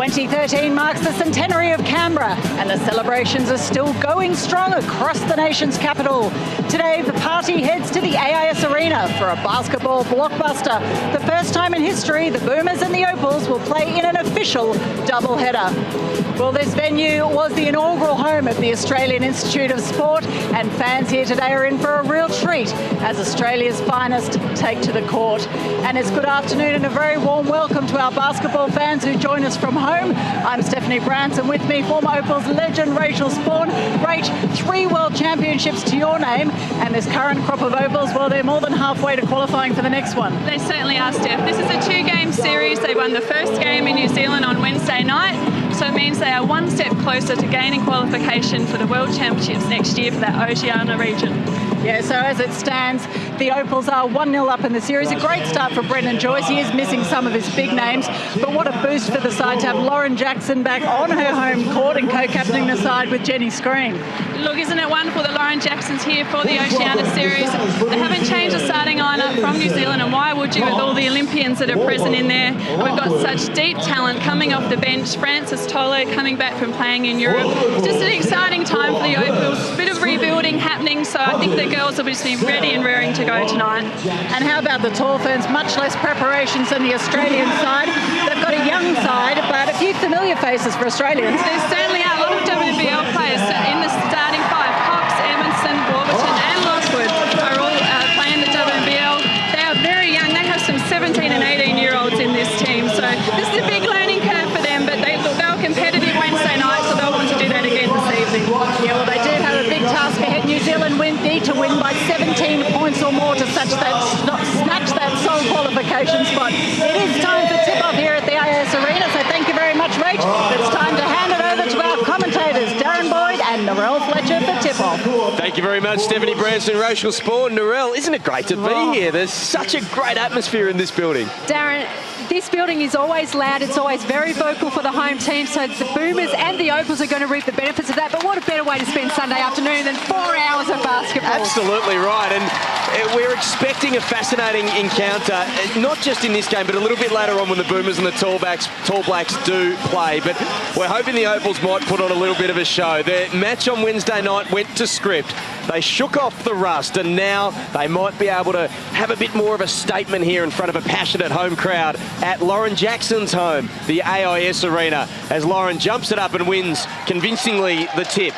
2013 marks the centenary of Canberra, and the celebrations are still going strong across the nation's capital. Today, the party heads to the AUS Arena for a basketball blockbuster. The first time in history, the Boomers and the Opals will play in an official doubleheader. Well, this venue was the inaugural home of the Australian Institute of Sport, and fans here today are in for a real treat as Australia's finest take to the court. And it's good afternoon and a very warm welcome to our basketball fans who join us from home. I'm Stephanie Branson, with me former Opals legend Rachel Spawn. Rach, 3 World Championships to your name, and this current crop of Opals, well, they're more than halfway to qualifying for the next one. They certainly are, Steph. This is a 2-game series. They won the first game in New Zealand on Wednesday night, so it means they are one step closer to gaining qualification for the World Championships next year for that Oceania region. Yeah, so as it stands, the Opals are 1-0 up in the series. A great start for Brendan Joyce. He is missing some of his big names, but what a boost for the side to have Lauren Jackson back on her home court and co-captaining the side with Jenny Screen. Look, isn't it wonderful that Lauren Jackson's here for the Oceania series? They haven't changed the starting lineup from New Zealand, and why would you, with all the Olympians that are present in there? We've got such deep talent coming off the bench. Frances Tolo coming back from playing in Europe. It's just an exciting time for the Opals. Bit of rebuilding happening, so I think the girls will just be ready and raring to go tonight. And how about the Tall Ferns? Much less preparations than the Australian side. They've got a young side, but a few familiar faces for Australians. There certainly are a lot of WNBL players in the starting 5. Cox, Evanston, Warburton and Lockwood are all playing the WNBL. They are very young. They have some 17 and 18-year-olds in this team, so this is a big learning curve for them, but they were competitive Wednesday night, so they'll want to do that again this evening. Yeah, well, they do have a big task ahead. New Zealand need to win by 17 points or more to snatch that sole qualification spot. It is time for tip-off here at the AUS Arena, so thank you very much, Rach. It's time to hand it over to our commentators, Darren Boyd and Narelle Fletcher, for tip-off. Thank you very much, Stephanie Branson, Rachel Spawn. Narelle, isn't it great to be here? There's such a great atmosphere in this building. Darren, this building is always loud. It's always very vocal for the home team, so the Boomers and the Opals are going to reap the benefits of that. But what a better way to spend Sunday afternoon than 4 hours of basketball. Absolutely right, and we're expecting a fascinating encounter, not just in this game, but a little bit later on when the Boomers and the Tall Blacks do play. But we're hoping the Opals might put on a little bit of a show. Their match on Wednesday night went to script. They shook off the rust, and now they might be able to have a bit more of a statement here in front of a passionate home crowd at Lauren Jackson's home, the AUS Arena, as Lauren jumps it up and wins convincingly the tip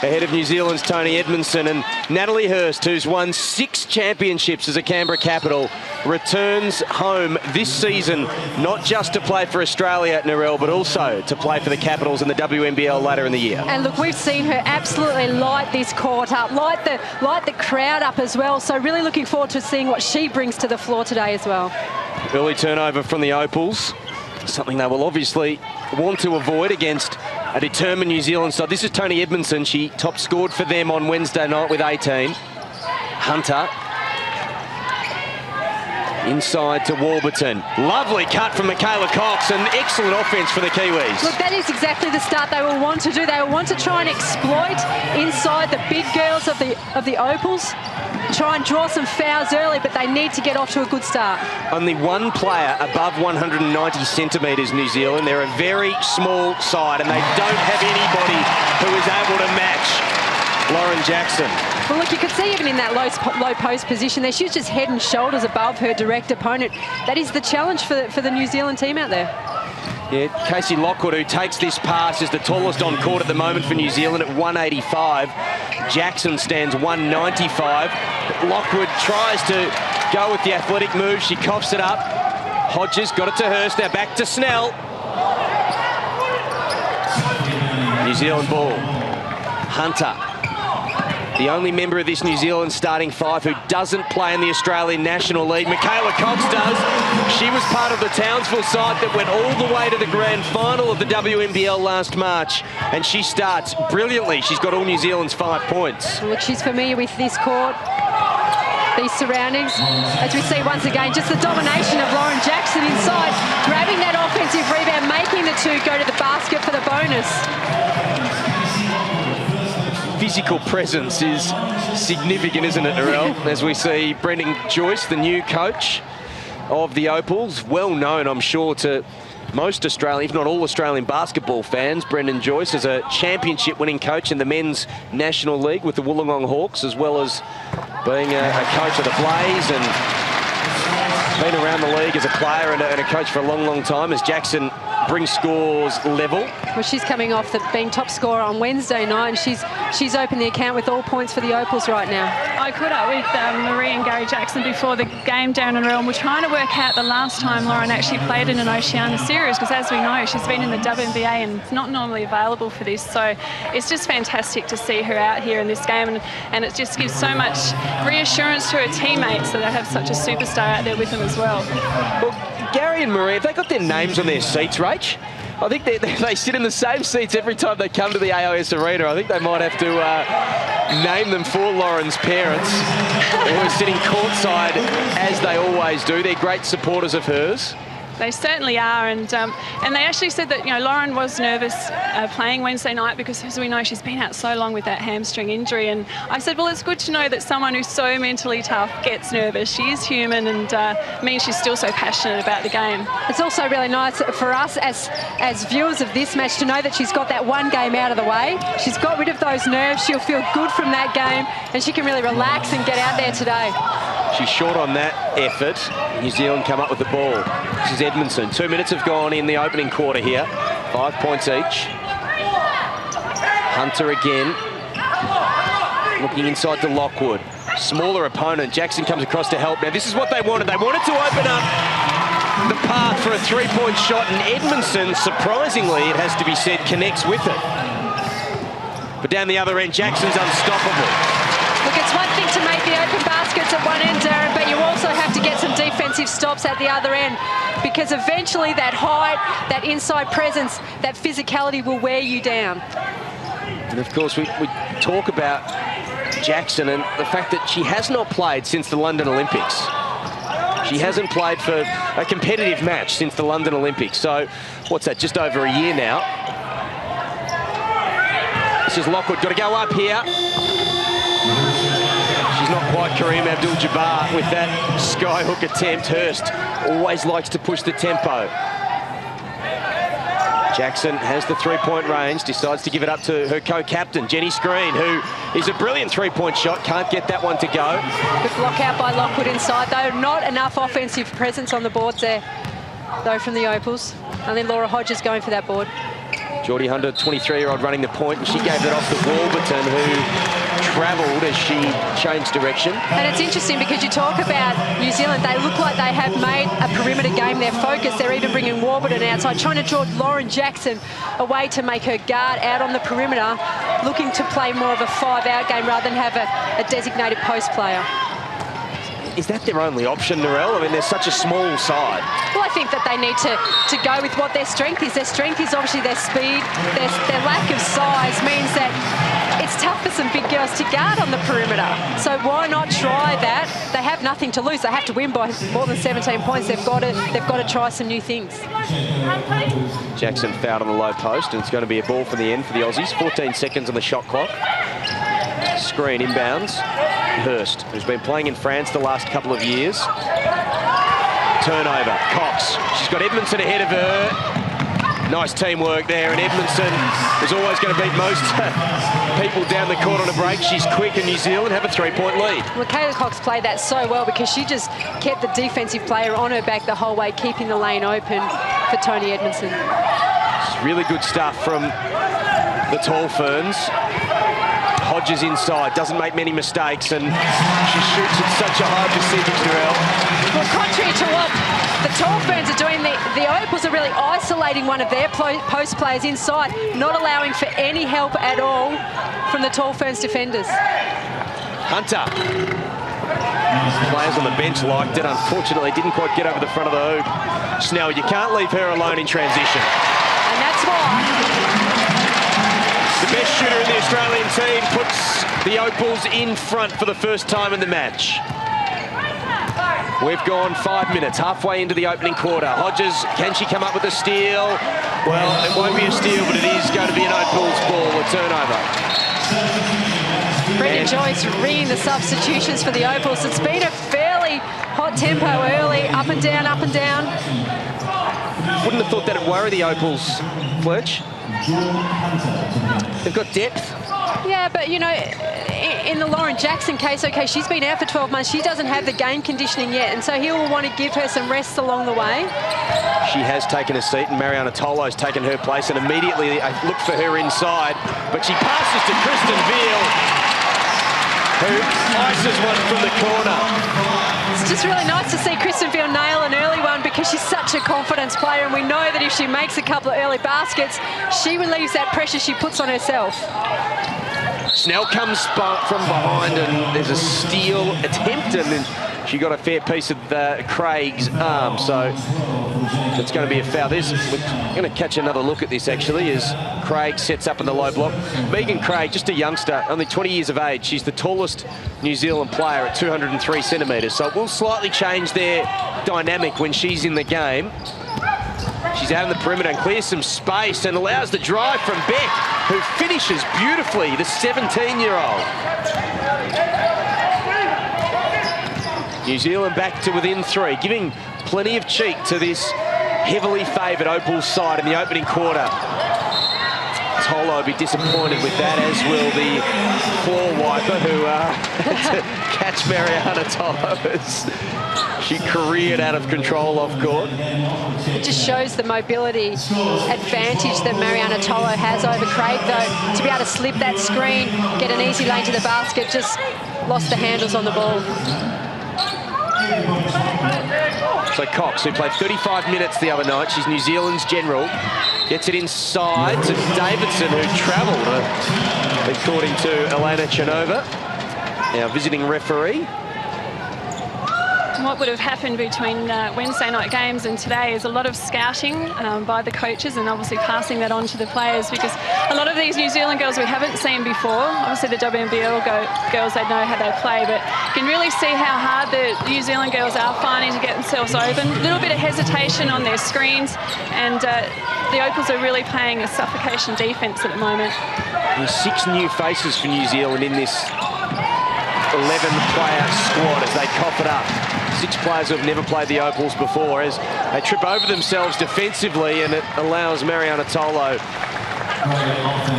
ahead of New Zealand's Tony Edmondson. And Natalie Hurst, who's won 6 championships as a Canberra Capital, returns home this season, not just to play for Australia, Narelle, but also to play for the Capitals in the WNBL later in the year. And look, we've seen her absolutely light this court up, light the crowd up as well. So really looking forward to seeing what she brings to the floor today as well. Early turnover from the Opals, something they will obviously want to avoid against a determined New Zealand side. This is Tony Edmondson. She top scored for them on Wednesday night with 18. Hunter inside to Warburton. Lovely cut from Michaela Cox, and excellent offence for the Kiwis. Look, that is exactly the start they will want to do. They will want to try and exploit inside the big girls of the Opals, try and draw some fouls early, but they need to get off to a good start. Only one player above 190 centimetres, New Zealand. They're a very small side, and they don't have anybody who is able to match Lauren Jackson. Well, look, you could see even in that low post position there, she was just head and shoulders above her direct opponent. That is the challenge for the New Zealand team out there. Yeah, Casey Lockwood, who takes this pass, is the tallest on court at the moment for New Zealand at 185. Jackson stands 195. Lockwood tries to go with the athletic move. She coughs it up. Hodges got it to Hurst. Now back to Snell. New Zealand ball. Hunter, the only member of this New Zealand starting 5 who doesn't play in the Australian National League. Michaela Cox does. She was part of the Townsville side that went all the way to the grand final of the WNBL last March, and she starts brilliantly. She's got all New Zealand's 5 points. Look, she's familiar with this court, these surroundings. As we see once again, just the domination of Lauren Jackson inside, grabbing that offensive rebound, making the 2 go to the basket for the bonus. Physical presence is significant, isn't it, Narelle? As we see Brendan Joyce, the new coach of the Opals, well known, I'm sure, to most Australian, if not all Australian basketball fans. Brendan Joyce is a championship-winning coach in the Men's National League with the Wollongong Hawks, as well as being a coach of the Blaze and been around the league as a player and a coach for a long, long time as Jackson brings scores level. Well, she's coming off being top scorer on Wednesday night, and she's opened the account with all points for the Opals right now. I caught up with Marie and Gary Jackson before the game down in Real. We're trying to work out the last time Lauren actually played in an Oceania series, because as we know, she's been in the WNBA and it's not normally available for this. So it's just fantastic to see her out here in this game, and it just gives so much reassurance to her teammates that they have such a superstar out there with them as well. Well, Gary and Marie, have they got their names on their seats, Rach? I think they sit in the same seats every time they come to the AUS Arena. I think they might have to name them for Lauren's parents, who are sitting courtside as they always do. They're great supporters of hers. They certainly are, and they actually said that, you know, Lauren was nervous playing Wednesday night because, as we know, she's been out so long with that hamstring injury. And I said, well, it's good to know that someone who's so mentally tough gets nervous. She is human, and means she's still so passionate about the game. It's also really nice for us as viewers of this match to know that she's got that one game out of the way. She's got rid of those nerves. She'll feel good from that game, and she can really relax and get out there today. She's short on that effort. New Zealand come up with the ball. This is Edmondson. 2 minutes have gone in the opening quarter here. 5 points each. Hunter again. Looking inside to Lockwood. Smaller opponent. Jackson comes across to help. Now, this is what they wanted. They wanted to open up the path for a three-point shot, and Edmondson, surprisingly, it has to be said, connects with it. But down the other end, Jackson's unstoppable. Look, it's one thing to make the open baskets at one end, Darren, but you also have to get some defensive stops at the other end, because eventually that height, that inside presence, that physicality will wear you down. And of course, we talk about Jackson and the fact that she has not played since the London Olympics. She hasn't played for a competitive match since the London Olympics. So, what's that, just over a year now. This is Lockwood, got to go up here. She's not quite Kareem Abdul-Jabbar with that skyhook attempt. Hurst always likes to push the tempo. Jackson has the three-point range, decides to give it up to her co-captain, Jenny Screen, who is a brilliant three-point shot, can't get that one to go. Good block out by Lockwood inside, though. Not enough offensive presence on the boards there, though, from the Opals. Only Laura Hodges going for that board. Geordie Hunter, 23-year-old, running the point, and she gave it off to Warburton, who travelled as she changed direction. And it's interesting because you talk about New Zealand, they look like they have made a perimeter game their focus. They're even bringing Warburton outside, trying to draw Lauren Jackson away to make her guard out on the perimeter, looking to play more of a five-out game rather than have a designated post player. Is that their only option, Narelle? I mean, they're such a small side. Well, I think that they need to go with what their strength is. Their strength is obviously their speed. Their lack of size means that it's tough for some big girls to guard on the perimeter. So why not try that? They have nothing to lose. They have to win by more than 17 points. They've got to try some new things. Jackson fouled on the low post, and it's going to be a ball from the end for the Aussies. 14 seconds on the shot clock. Screen inbounds. Hurst, who's been playing in France the last couple of years. Turnover. Cox. She's got Edmondson ahead of her. Nice teamwork there, and Edmondson is always going to beat most people down the court on a break. She's quick, and New Zealand have a three-point lead. Well, Kayla Cox played that so well because she just kept the defensive player on her back the whole way, keeping the lane open for Tony Edmondson. It's really good stuff from the Tall Ferns. Hodges inside, doesn't make many mistakes, and she shoots at such a high percentage, Narelle. Well, contrary to what the Tall Ferns are doing, the Opals are really isolating one of their post players inside, not allowing for any help at all from the Tall Ferns defenders. Hunter. Players on the bench liked it, unfortunately didn't quite get over the front of the hoop. Snell, you can't leave her alone in transition. And that's why the best shooter in the Australian team puts the Opals in front for the first time in the match. We've gone 5 minutes, halfway into the opening quarter. Hodges, can she come up with a steal? Well, it won't be a steal, but it is going to be an Opals ball, a turnover. Brendan Joyce reading the substitutions for the Opals. It's been a fairly hot tempo early, up and down, up and down. wouldn't have thought that'd worry the Opals, Fletch. They've got depth. Yeah, but, you know, in the Lauren Jackson case, okay, she's been out for 12 months. She doesn't have the game conditioning yet, and so he'll want to give her some rest along the way. She has taken a seat, and Mariana Tolo's taken her place, and immediately I look for her inside, but she passes to Kristen Veal, who ices one from the corner. It's just really nice to see Kristen Veal nail an early one because she's such a confidence player, and we know that if she makes a couple of early baskets, she relieves that pressure she puts on herself. Snell comes from behind, and there's a steal attempt, and then she got a fair piece of Craig's arm, so it's going to be a foul. We're going to catch another look at this, actually, as Craig sets up in the low block. Megan Craig, just a youngster, only 20 years of age. She's the tallest New Zealand player at 203 centimetres, so it will slightly change their dynamic when she's in the game. She's out in the perimeter and clears some space and allows the drive from Beck, who finishes beautifully, the 17-year-old. New Zealand back to within 3, giving plenty of cheek to this heavily favoured Opals side in the opening quarter. Tolo will be disappointed with that, as will the floor wiper, who had to catch Mariana Tolo as she careered out of control off court. It just shows the mobility advantage that Mariana Tolo has over Craig, though, to be able to slip that screen, get an easy lane to the basket, just lost the handles on the ball. So Cox, who played 35 minutes the other night, she's New Zealand's general, gets it inside to Davidson, who travelled, according to Elena Chanova, now visiting referee. What would have happened between Wednesday night games and today is a lot of scouting by the coaches, and obviously passing that on to the players, because a lot of these New Zealand girls we haven't seen before. Obviously the WNBL girls, they know how they play, but you can really see how hard the New Zealand girls are finding to get themselves open. A little bit of hesitation on their screens, and the Opals are really playing a suffocation defence at the moment. There's 6 new faces for New Zealand in this 11-player squad as they cough it up. 6 players who have never played the Opals before, as they trip over themselves defensively, and it allows Mariana Tolo,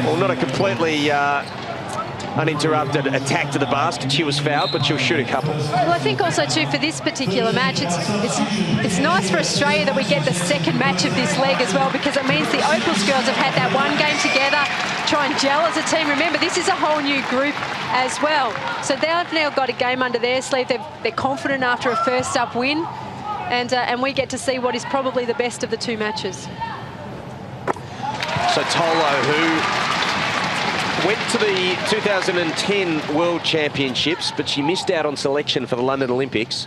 well, not a completely uninterrupted attack to the basket. She was fouled, but she'll shoot a couple. Well, I think also too, for this particular match, it's nice for Australia that we get the second match of this leg as well, because it means the Opals girls have had that one game together, try and gel as a team. Remember, this is a whole new group as well. So they've now got a game under their sleeve. They're confident after a first up win, and we get to see what is probably the best of the 2 matches. So Tolo, who went to the 2010 World Championships, but she missed out on selection for the London Olympics,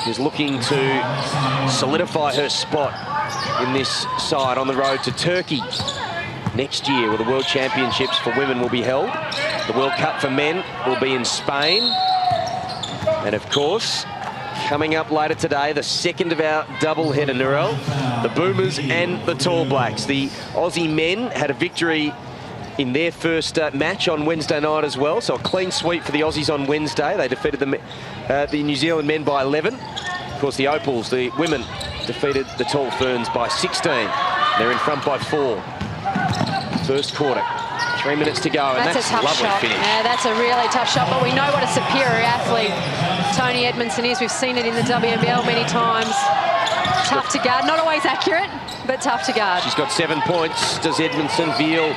is looking to solidify her spot in this side on the road to Turkey next year, where the World Championships for women will be held. The World Cup for men will be in Spain. And of course, coming up later today, the second of our double-header, Narelle, the Boomers and the Tall Blacks. The Aussie men had a victory in their first match on Wednesday night as well, so a clean sweep for the Aussies on Wednesday. They defeated the New Zealand men by 11. Of course, the Opals, the women, defeated the Tall Ferns by 16. They're in front by 4. First quarter, 3 minutes to go, and that's a lovely shot. finish. Yeah, that's a really tough shot, but we know what a superior athlete Toni Edmondson is. We've seen it in the WNBL many times. Tough to guard, not always accurate, but tough to guard. She's got 7 points. Does Edmondson? Veal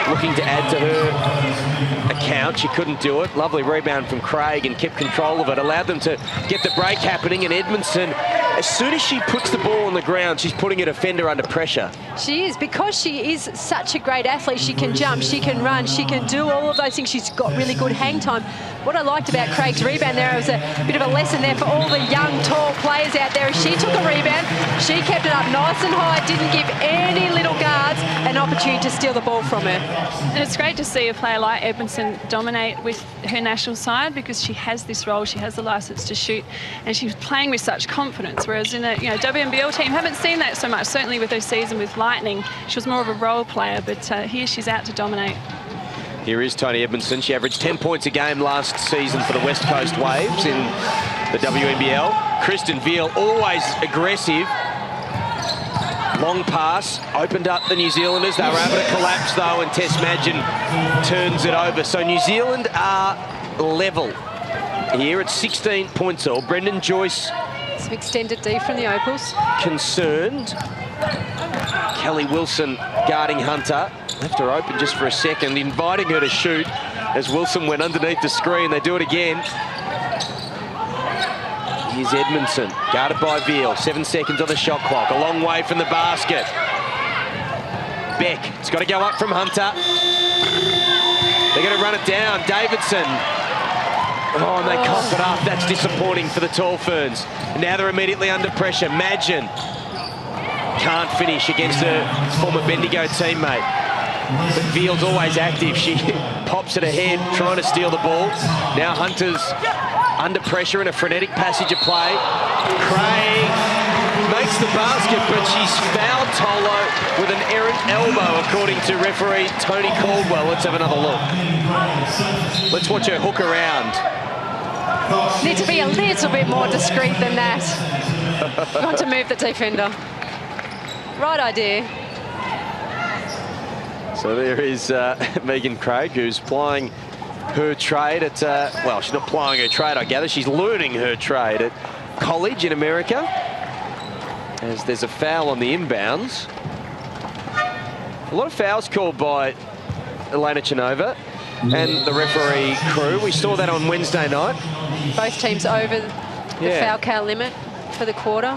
looking to add to her account. She couldn't do it. Lovely rebound from Craig and kept control of it. Allowed them to get the break happening, and Edmondson, as soon as she puts the ball on the ground, she's putting a defender under pressure. She is, because she is such a great athlete. She can jump, she can run, she can do all of those things. She's got really good hang time. What I liked about Craig's rebound there, it was a bit of a lesson there for all the young, tall players out there. She took a rebound, she kept it up nice and high, didn't give any little guards an opportunity to steal the ball from her. And it's great to see a player like Edmondson dominate with her national side, because she has this role, she has the licence to shoot, and she's playing with such confidence, whereas in a WNBL team, haven't seen that so much. Certainly with her season with Lightning, she was more of a role player, but here she's out to dominate. Here is Toni Edmondson. She averaged 10 points a game last season for the West Coast Waves in the WNBL. Kristen Veal, always aggressive. Long pass, opened up the New Zealanders. They were able to collapse, though, and Tess Madgen turns it over. So New Zealand are level here at 16 points all. Brendan Joyce. Some extended D from the Opals. Concerned. Kelly Wilson guarding Hunter. Left her open just for a second, inviting her to shoot as Wilson went underneath the screen. They do it again. Here's Edmondson, guarded by Veal. 7 seconds on the shot clock. A long way from the basket. Beck, it's got to go up from Hunter. They're going to run it down. Davidson. Oh, and they cough it up. That's disappointing for the Tall Ferns. Now they're immediately under pressure. Madgen can't finish against her former Bendigo teammate. But Veal's always active. She pops it ahead, trying to steal the ball. Now Hunter's under pressure in a frenetic passage of play. Craig makes the basket, but she's fouled Tolo with an errant elbow, according to referee Tony Caldwell. Let's have another look. Let's watch her hook around. Need to be a little bit more discreet than that. Want to move the defender. Right idea. So there is Megan Craig, who's plying her trade at, well, she's not plying her trade, I gather. She's learning her trade at college in America. As there's a foul on the inbounds. A lot of fouls called by Elena Chinova and the referee crew. We saw that on Wednesday night. Both teams over the foul count limit for the quarter.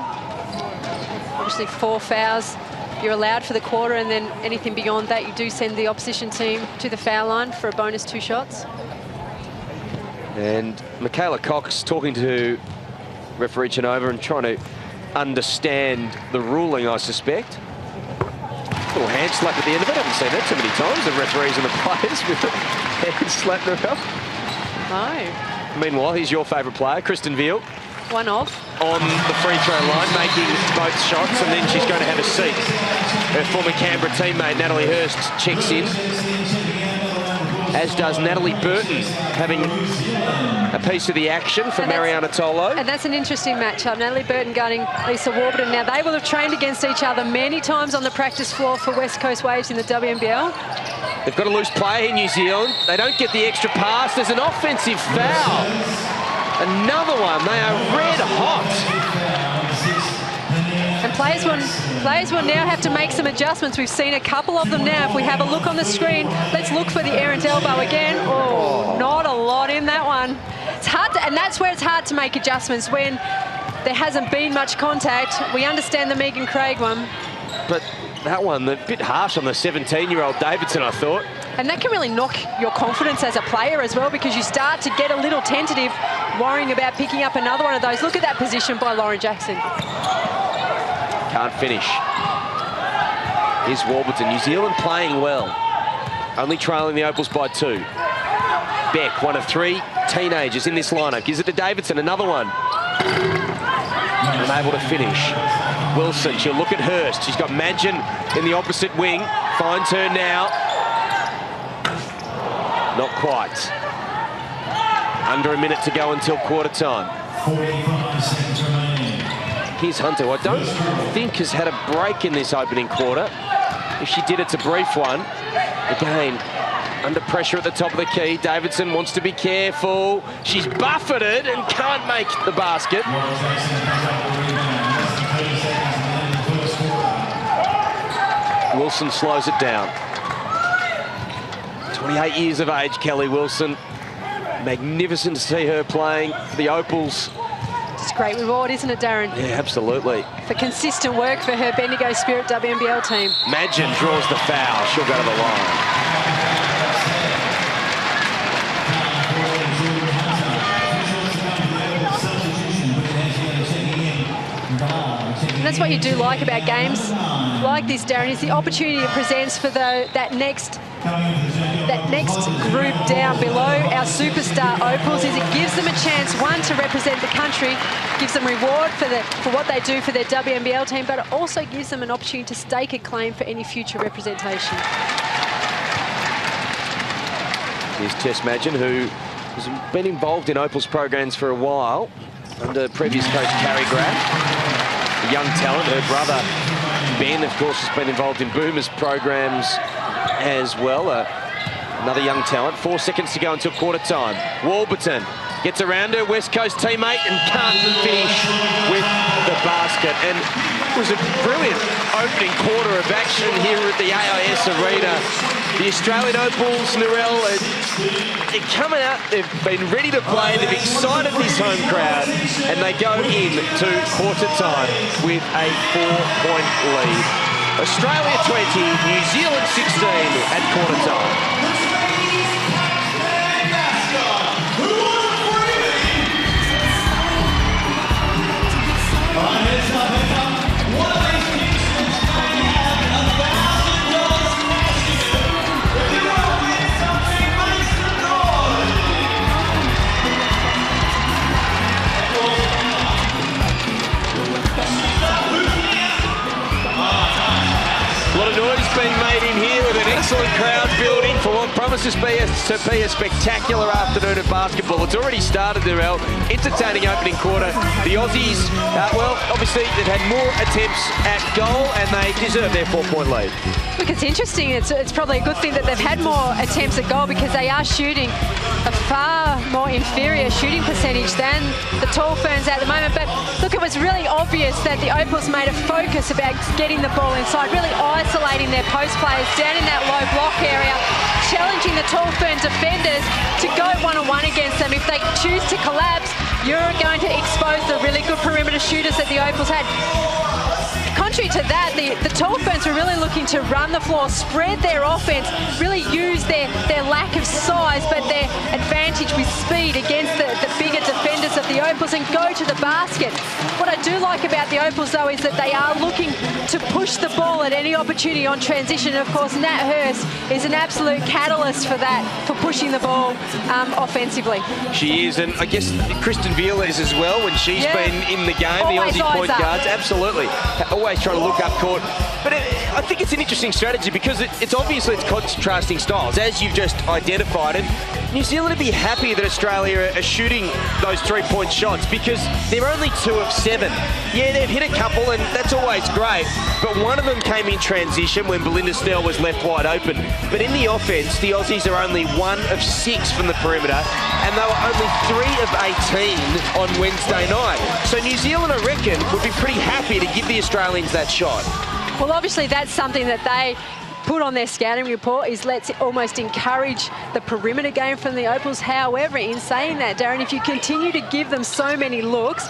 Obviously 4 fouls you're allowed for the quarter, and then anything beyond that you do send the opposition team to the foul line for a bonus 2 shots. And Michaela Cox talking to referee Chinova and trying to understand the ruling, I suspect. Little hand slap at the end of it. I haven't seen that too many times, the referees and the players with a hand slapping around. No. Meanwhile, here's your favourite player, Kristen Veal. One off. On the free throw line, making both shots, and then she's going to have a seat. Her former Canberra teammate, Natalie Hurst, checks in. As does Natalie Burton, having a piece of the action for Mariana Tolo. And that's an interesting matchup. Natalie Burton guarding Lisa Warburton. Now, they will have trained against each other many times on the practice floor for West Coast Waves in the WNBL. They've got a loose player here, New Zealand. They don't get the extra pass. There's an offensive foul. Another one. They are red hot. And players will now have to make some adjustments. We've seen a couple of them now. If we have a look on the screen, let's look for the errant elbow again. Oh, not a lot in that one. It's hard to, and that's where it's hard to make adjustments when there hasn't been much contact. We understand the Megan Craig one. But that one, a bit harsh on the 17-year-old Davidson, I thought. And that can really knock your confidence as a player as well, because you start to get a little tentative, worrying about picking up another one of those. Look at that position by Lauren Jackson. Can't finish. Here's Warburton. New Zealand playing well. Only trailing the Opals by 2. Beck, one of 3 teenagers in this lineup. Gives it to Davidson, another one. Unable to finish. Wilson, she'll look at Hurst. She's got Madgen in the opposite wing. Finds her now. Not quite. Under a minute to go until quarter time. Here's Hunter, who I don't think has had a break in this opening quarter. If she did, it's a brief one. Again, under pressure at the top of the key. Davidson wants to be careful. She's buffeted and can't make the basket. Wilson slows it down. 28 years of age, Kelly Wilson. Magnificent to see her playing for the Opals. It's a great reward, isn't it, Darren? Yeah, absolutely. For consistent work for her Bendigo Spirit WNBL team. Madgen draws the foul. She'll go to the line. And that's what you do like about games like this, Darren, is the opportunity it presents for that next group down below our superstar Opals. Is it gives them a chance, one, to represent the country, gives them reward for what they do for their WNBL team, but it also gives them an opportunity to stake a claim for any future representation. Here's Tess Madgen, who has been involved in Opals programs for a while under previous coach Carrie Graff. A young talent, her brother Ben, of course, has been involved in Boomers programs as well. Another young talent. 4 seconds to go until quarter time. Warburton gets around her West Coast teammate and can't finish with the basket. And it was a brilliant opening quarter of action here at the AUS Arena. The Australian Opals, Narelle, they're coming out, they've been ready to play, they've excited this home crowd, and they go into quarter time with a 4-point lead. Australia 20, New Zealand 16 at quarter time. A lot of noise being made in here with an excellent crowd building for what promises to be a spectacular afternoon of basketball. It's already started, Narelle. Entertaining opening quarter. The Aussies, well, obviously they've had more attempts at goal and they deserve their 4-point lead. Look, it's interesting. It's probably a good thing that they've had more attempts at goal because they are shooting a far more inferior shooting percentage than the Tall Ferns at the moment. But look, it was really obvious that the Opals made a focus about getting the ball inside, really isolating their post players down in that low block area, challenging the Tall Fern defenders to go one-on-one against them. If they choose to collapse, you're going to expose the really good perimeter shooters that the Opals had. Contrary to that, the Tall Ferns were really looking to run the floor, spread their offense, really use their lack of size, but their advantage with speed against the bigger defenders of the Opals and go to the basket. What I do like about the Opals, though, is that they are looking to push the ball at any opportunity on transition. And of course, Nat Hurst is an absolute catalyst for that, for pushing the ball offensively. She is, and I guess Kristen Veal is as well when she's been in the game. Always the Aussie point up. guards, absolutely. Always trying to look up court. But I think it's an interesting strategy because it's obviously contrasting styles, as you've just identified. And New Zealand would be happy that Australia are shooting those 3-point shots because they're only 2 of 7. Yeah, they've hit a couple and that's always great, but one of them came in transition when Belinda Snell was left wide open. But in the offense, the Aussies are only 1 of 6 from the perimeter and they were only 3 of 18 on Wednesday night. So New Zealand, I reckon, would be pretty happy to give the Australians that shot. Well, obviously that's something that they put on their scouting report, is let's almost encourage the perimeter game from the Opals. However, in saying that, Darren, if you continue to give them so many looks,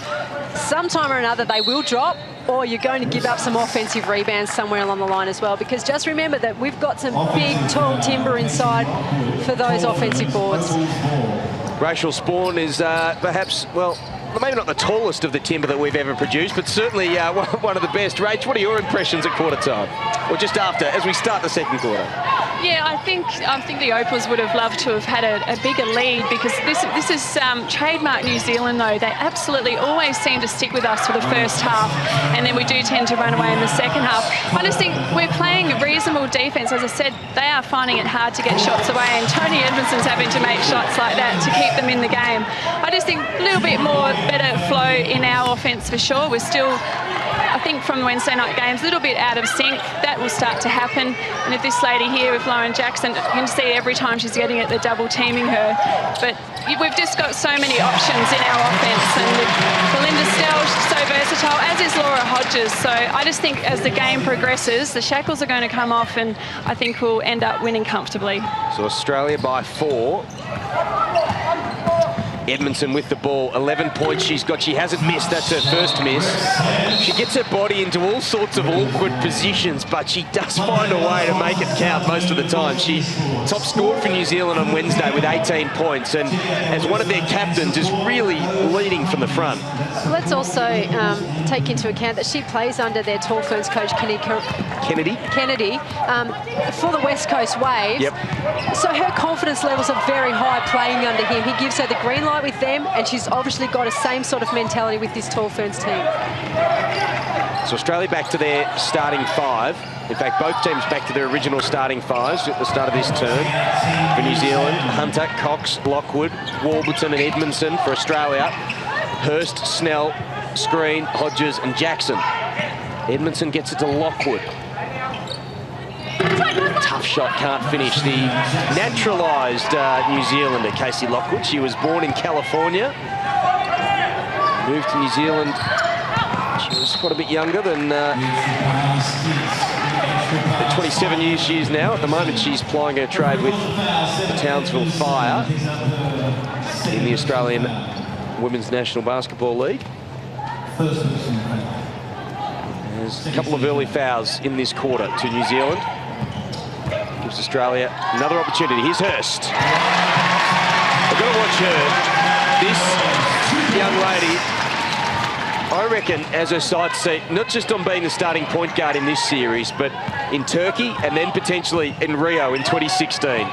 sometime or another they will drop, or you're going to give up some offensive rebounds somewhere along the line as well, because just remember that we've got some big, tall timber inside for those offensive boards. Rachel Spawn is perhaps, well, maybe not the tallest of the timber that we've ever produced, but certainly one of the best. Rach, what are your impressions at quarter time? Or just after, as we start the second quarter? Yeah, I think the Opals would have loved to have had a bigger lead because this is trademark New Zealand, though. They absolutely always seem to stick with us for the first half, and then we do tend to run away in the second half. I just think we're playing reasonable defence. As I said, they are finding it hard to get shots away, and Tony Edmondson's having to make shots like that to keep them in the game. I just think a little bit more better flow in our offence for sure. We're still, I think, from Wednesday night games, a little bit out of sync. That will start to happen. And if this lady here with Lauren Jackson, you can see every time she's getting it, they're double teaming her. But we've just got so many options in our offence, and Belinda Snell, so versatile, as is Laura Hodges. So I just think as the game progresses, the shackles are going to come off, and I think we'll end up winning comfortably. So Australia by 4. Edmondson with the ball, 11 points she's got. She hasn't missed, that's her first miss. She gets her body into all sorts of awkward positions, but she does find a way to make it count most of the time. She top scored for New Zealand on Wednesday with 18 points, and as one of their captains is really leading from the front. Let's also take into account that she plays under their Tall Ferns coach, Kennedy for the West Coast Wave. Yep. So her confidence levels are very high playing under him. He gives her the green light with them, and she's obviously got a same sort of mentality with this Tall Ferns team. So Australia back to their starting 5. In fact, both teams back to their original starting 5s at the start of this term. For New Zealand, Hunter, Cox, Lockwood, Warburton and Edmondson. For Australia, Hurst, Snell, Screen, Hodges and Jackson. Edmondson gets it to Lockwood. Tough shot, can't finish. The naturalised New Zealander, Casey Lockwood. She was born in California. Moved to New Zealand. She was quite a bit younger than the 27 years she is now. At the moment, she's plying her trade with the Townsville Fire in the Australian Women's National Basketball League. There's a couple of early fouls in this quarter to New Zealand. Gives Australia another opportunity. Here's Hurst. I've got to watch her. This young lady, I reckon, has her sights set not just on being the starting point guard in this series, but in Turkey and then potentially in Rio in 2016.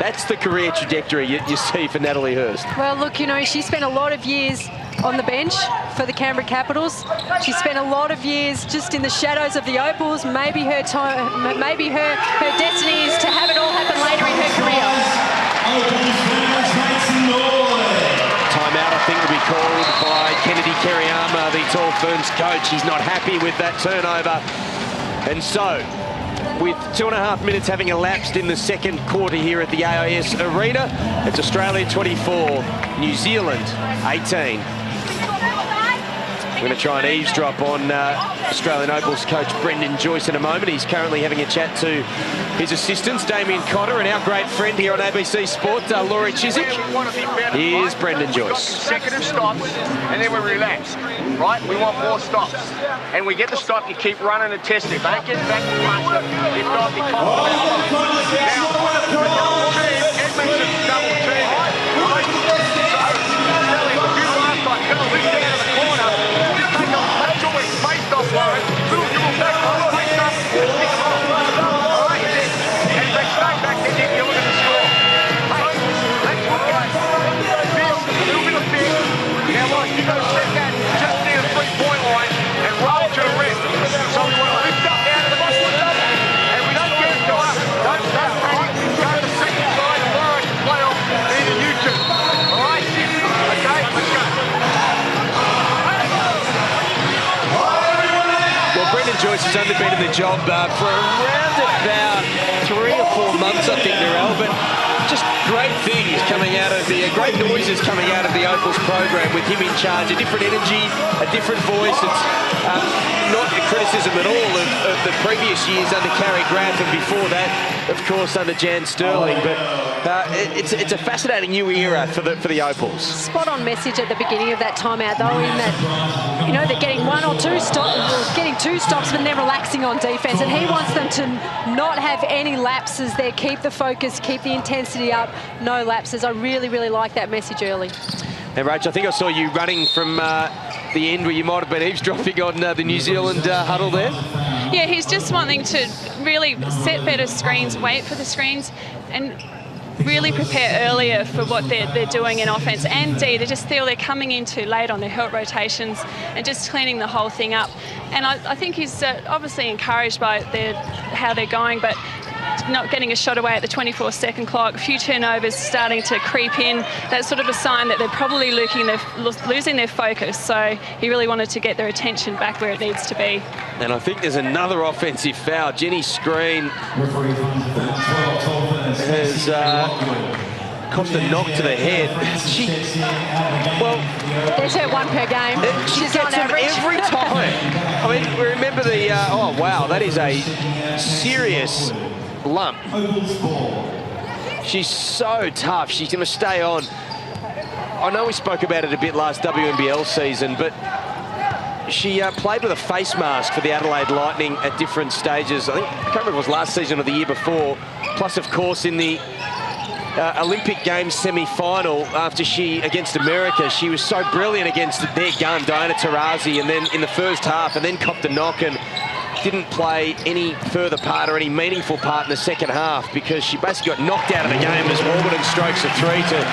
That's the career trajectory you see for Natalie Hurst. Well, look, you know, she spent a lot of years on the bench for the Canberra Capitals. She spent a lot of years just in the shadows of the Opals. Maybe her time, maybe her destiny is to have it all happen later in her career. Timeout, I think, will be called by Kennedy Kerryama, the Tall Ferns coach. He's not happy with that turnover. And so, with 2.5 minutes having elapsed in the second quarter here at the AUS Arena, it's Australia 24, New Zealand 18. We're going to try and eavesdrop on Australian Opals coach Brendan Joyce in a moment. He's currently having a chat to his assistants, Damien Cotter, and our great friend here on ABC Sport, Laurie Chiswick. Here's Brendan Joyce. Consecutive stops, and then we relax, right? We want more stops. And we get the stop, you keep running and testing. Don't get back and punch it. If not, be confident. Now, Edmondson's double team. Right? So, reach down to the corner. Make sure we're spaced off, Warren. Move your back, face up, and pick them off. All right, and they stay back, then you look at the score. Hey, that's what guys. This, a little bit of fear. Now, what, you go set that just near the three-point line and roll to the rim. So we want to lift up out of the bottom, and we don't get it to us. Don't panic. Go to the second side, Warren, play off either you two. All right? Okay, let's go. Brendan Joyce has only been in the job for around about 3 or 4 months, I think, Narelle, but just great things coming out of the, great noises coming out of the Opals program with him in charge, a different energy, a different voice. It's not a criticism at all of the previous years under Carrie Grant and before that, of course, under Jan Sterling, but it's a fascinating new era for the Opals. Spot on message at the beginning of that timeout, though, in that, you know, they're getting 1 or 2 stops, getting 2 stops, but they're relaxing on defense, and he wants them to not have any lapses there. Keep the focus, keep the intensity up, no lapses. I really, really like that message early. And Rach, I think I saw you running from the end where you might have been eavesdropping on the New Zealand huddle there. Yeah, he's just wanting to really set better screens, wait for the screens, and really prepare earlier for what they're doing in offense and D. They just feel they're coming in too late on their help rotations and just cleaning the whole thing up. And I think he's obviously encouraged by how they're going, but not getting a shot away at the 24-second clock, a few turnovers starting to creep in. That's sort of a sign that they're probably losing their focus. So he really wanted to get their attention back where it needs to be. And I think there's another offensive foul. Jenny Screen has cost a knock to the head. There's her 1 per game. She's on average every time. I mean, we remember the, oh wow, that is a serious lump. She's so tough. She's going to stay on. I know we spoke about it a bit last WNBL season, but she played with a face mask for the Adelaide Lightning at different stages. I can't remember if it was last season or the year before. Plus, of course, in the Olympic Games semi-final against America, she was so brilliant against their gun, Diana Taurasi, and then in the first half, and then copped a knock and didn't play any further part or any meaningful part in the second half because she basically got knocked out of the game as Warburton strokes a 3 to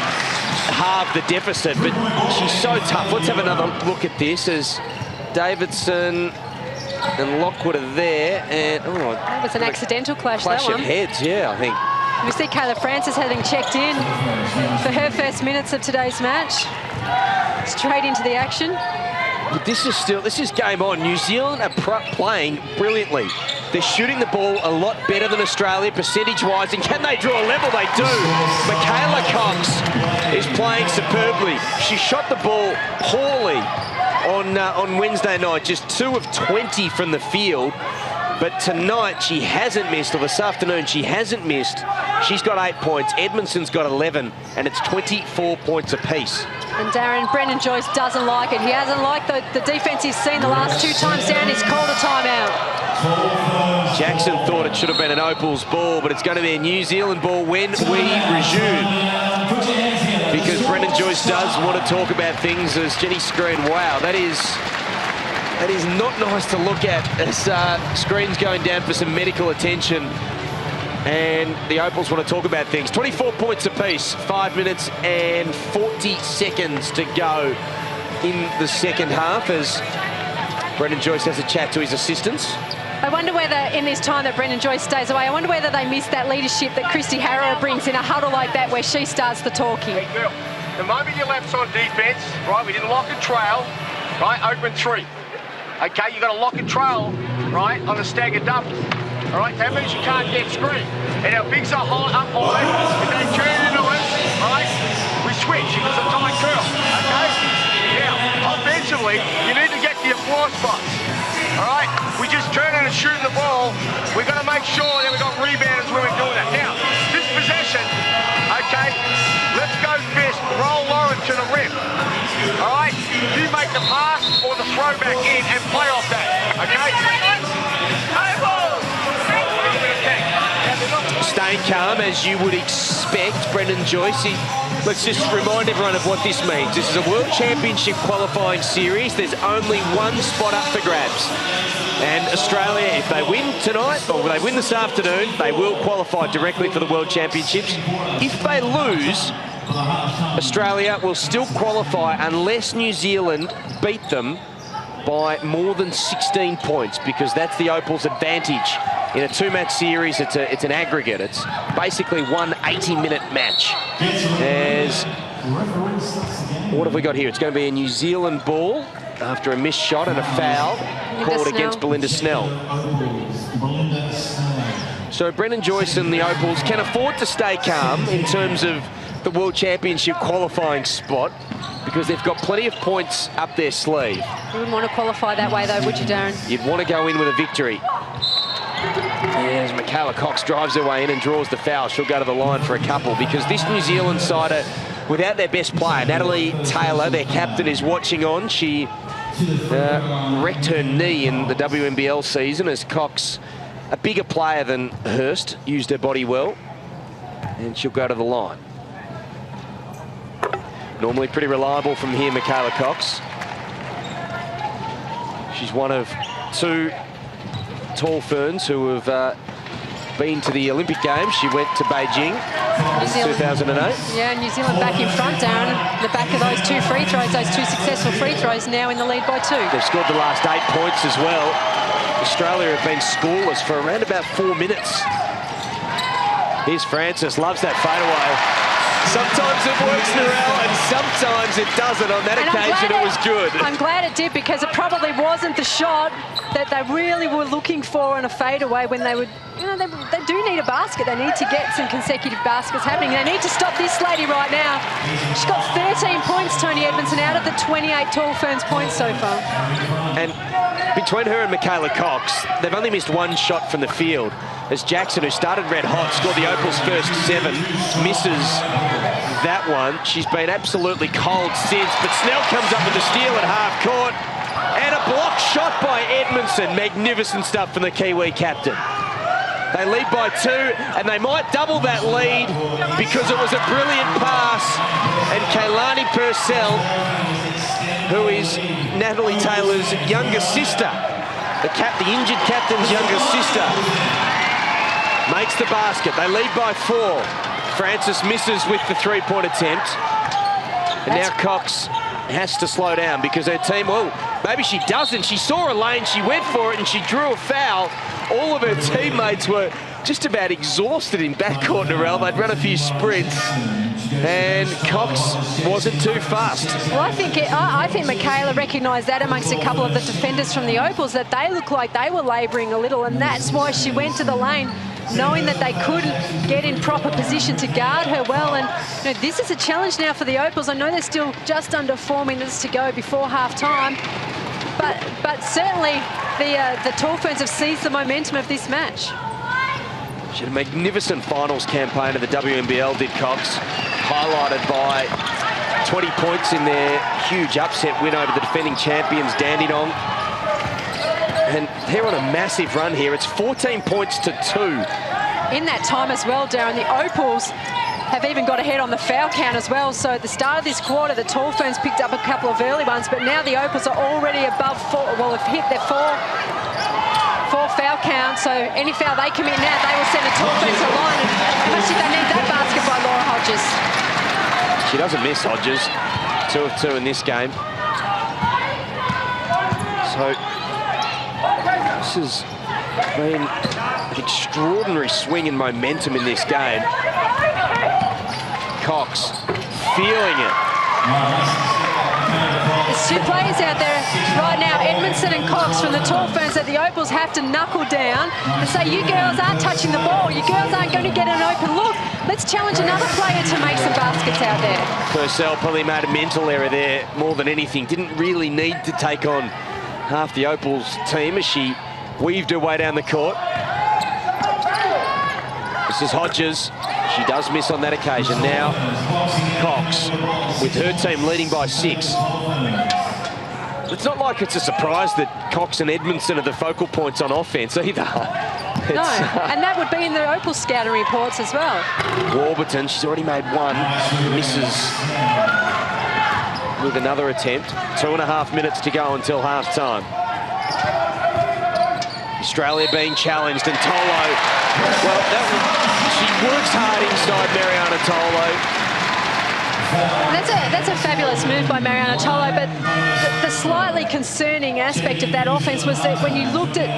halve the deficit. But she's so tough. Let's have another look at this as Davidson and Lockwood are there. And that was an accidental clash, that one. Clash of heads, yeah, I think. We see Kayla Francis having checked in for her first minutes of today's match. Straight into the action. But this is game on. New Zealand are playing brilliantly. They're shooting the ball a lot better than Australia, percentage-wise, and can they draw a level? They do. Michaela Cox is playing superbly. She shot the ball poorly on Wednesday night, just 2 of 20 from the field. But tonight, she hasn't missed, or this afternoon, she hasn't missed. She's got 8 points. Edmondson's got 11, and it's 24 points apiece. And Darren, Brendan Joyce doesn't like it. He hasn't liked the defence he's seen the last 2 times down. He's called a timeout. Jackson thought it should have been an Opals ball, but it's going to be a New Zealand ball when we resume. Because Brendan Joyce does want to talk about things as Jenny Screen. Wow, that is not nice to look at as Screen's going down for some medical attention. And the Opals want to talk about things. 24 points apiece, 5 minutes and 40 seconds to go in the second half as Brendan Joyce has a chat to his assistants. I wonder whether, in this time that Brendan Joyce stays away, I wonder whether they miss that leadership that Christy Harrow brings in a huddle like that where she starts the talking. Hey, girl, the moment you lapse on defence, right, we didn't lock and trail, right, open 3. Okay, you got to lock and trail, right, on a staggered double. All right, that means you can't get screen. And our bigs are high up high. If they turn into us, right, we switch. If it's a tight curl, okay? Now, offensively, you need to get to your floor spots. All right, we just turn in and shooting the ball. We've got to make sure that we've got rebounders when we're doing that. Now, this possession, okay, let's go fist, roll Lauren to the rim. All right, you make the pass or the throw back in and play off that, okay? Staying calm, as you would expect, Brendan Joyce. Let's just remind everyone of what this means. This is a World Championship qualifying series. There's only one spot up for grabs. And Australia, if they win tonight, or they win this afternoon, they will qualify directly for the World Championships. If they lose, Australia will still qualify unless New Zealand beat them by more than 16 points, because that's the Opals' advantage. In a 2-match series, it's an aggregate. It's basically one 80-minute match. As what have we got here? It's going to be a New Zealand ball after a missed shot and a foul called against Belinda Snell. So Brendan Joyce and the Opals can afford to stay calm in terms of the World Championship qualifying spot, because they've got plenty of points up their sleeve. You wouldn't want to qualify that way, though, would you, Darren? You'd want to go in with a victory. As Michaela Cox drives her way in and draws the foul, she'll go to the line for a couple, because this New Zealand side are without their best player. Natalie Taylor, their captain, is watching on. She wrecked her knee in the WNBL season as Cox, a bigger player than Hurst, used her body well, and she'll go to the line. Normally pretty reliable from here, Michaela Cox. She's one of 2 tall ferns who have been to the Olympic Games. She went to Beijing in 2008. Yeah, New Zealand back in front, Darren. The back of those 2 free throws, those 2 successful free throws, now in the lead by 2. They've scored the last 8 points as well. Australia have been scoreless for around about 4 minutes. Here's Francis, loves that fadeaway. Sometimes it works, Narelle, and sometimes it doesn't. On that occasion, it was good. I'm glad it did, because it probably wasn't the shot that they really were looking for on a fadeaway when they would, you know, they do need a basket. They need to get some consecutive baskets happening. They need to stop this lady right now. She's got 13 points, Tony Edmondson, out of the 28 Tall Ferns points so far. And between her and Michaela Cox, they've only missed 1 shot from the field, as Jackson, who started red hot, scored the Opals' first 7, misses that one. She's been absolutely cold since, but Snell comes up with the steal at half court, and a block shot by Edmondson. Magnificent stuff from the Kiwi captain. They lead by 2, and they might double that lead because it was a brilliant pass, and Kaylani Purcell, who is Natalie Taylor's younger sister, the injured captain's younger sister, makes the basket. They lead by 4. Francis misses with the 3-point attempt. And now Cox has to slow down because her team, well, maybe she doesn't. She saw a lane, she went for it, and she drew a foul. All of her teammates were just about exhausted in backcourt, Narelle. They'd run a few sprints, and Cox wasn't too fast. Well, I think Michaela recognised that amongst a couple of the defenders from the Opals, that they looked like they were labouring a little, and that's why she went to the lane, knowing that they couldn't get in proper position to guard her well. And you know, this is a challenge now for the Opals. I know they're still just under 4 minutes to go before half-time, but certainly the Tall Ferns have seized the momentum of this match. She had a magnificent finals campaign of the WNBL, did Cox, highlighted by 20 points in their huge upset win over the defending champions, Dandenong. And they're on a massive run here. It's 14 points to 2. In that time as well, Darren, the Opals have even got ahead on the foul count as well. So at the start of this quarter, the Tall Ferns picked up a couple of early ones, but now the Opals are already above 4. Well, have hit their four foul count, so any foul they commit now, they will send the Tall Ferns to line. And how much did they need that basket by Laura Hodges? She doesn't miss, Hodges. 2 of 2 in this game. So this has been an extraordinary swing in momentum in this game. Cox feeling it. There's 2 players out there right now, Edmondson and Cox from the Tall Ferns, that the Opals have to knuckle down and say, you girls aren't touching the ball, you girls aren't going to get an open look. Let's challenge another player to make some baskets out there. Purcell probably made a mental error there more than anything. Didn't really need to take on half the Opals team as she weaved her way down the court. This is Hodges. She does miss on that occasion. Now Cox with her team leading by 6. It's not like it's a surprise that Cox and Edmondson are the focal points on offense either. No, and that would be in the Opal scouting reports as well. Warburton, she's already made 1, misses with another attempt. 2.5 minutes to go until half-time. Australia being challenged, and Tolo, well, she works hard inside Mariana Tolo. That's a fabulous move by Mariana Tolo, but the slightly concerning aspect of that offense was that when you looked at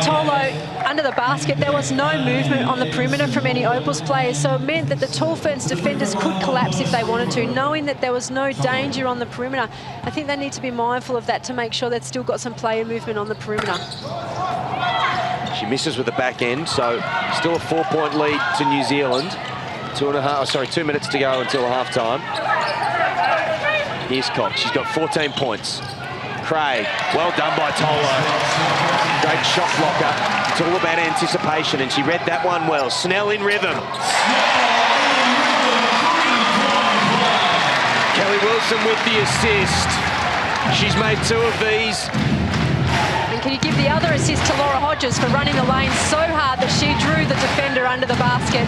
Tolo under the basket, there was no movement on the perimeter from any Opals players, so it meant that the Tall Ferns defenders could collapse if they wanted to. Knowing that there was no danger on the perimeter, I think they need to be mindful of that to make sure they've still got some player movement on the perimeter. She misses with the back end, so still a 4-point lead to New Zealand. 2 minutes to go until half-time. Here's Cox. She's got 14 points. Craig, well done by Tolo. Great shot blocker. It's all about anticipation, and she read that one well. Snell in rhythm. Kelly Wilson with the assist. She's made 2 of these. And can you give the other assist to Laura Hodges for running the lane so hard that she drew the defender under the basket,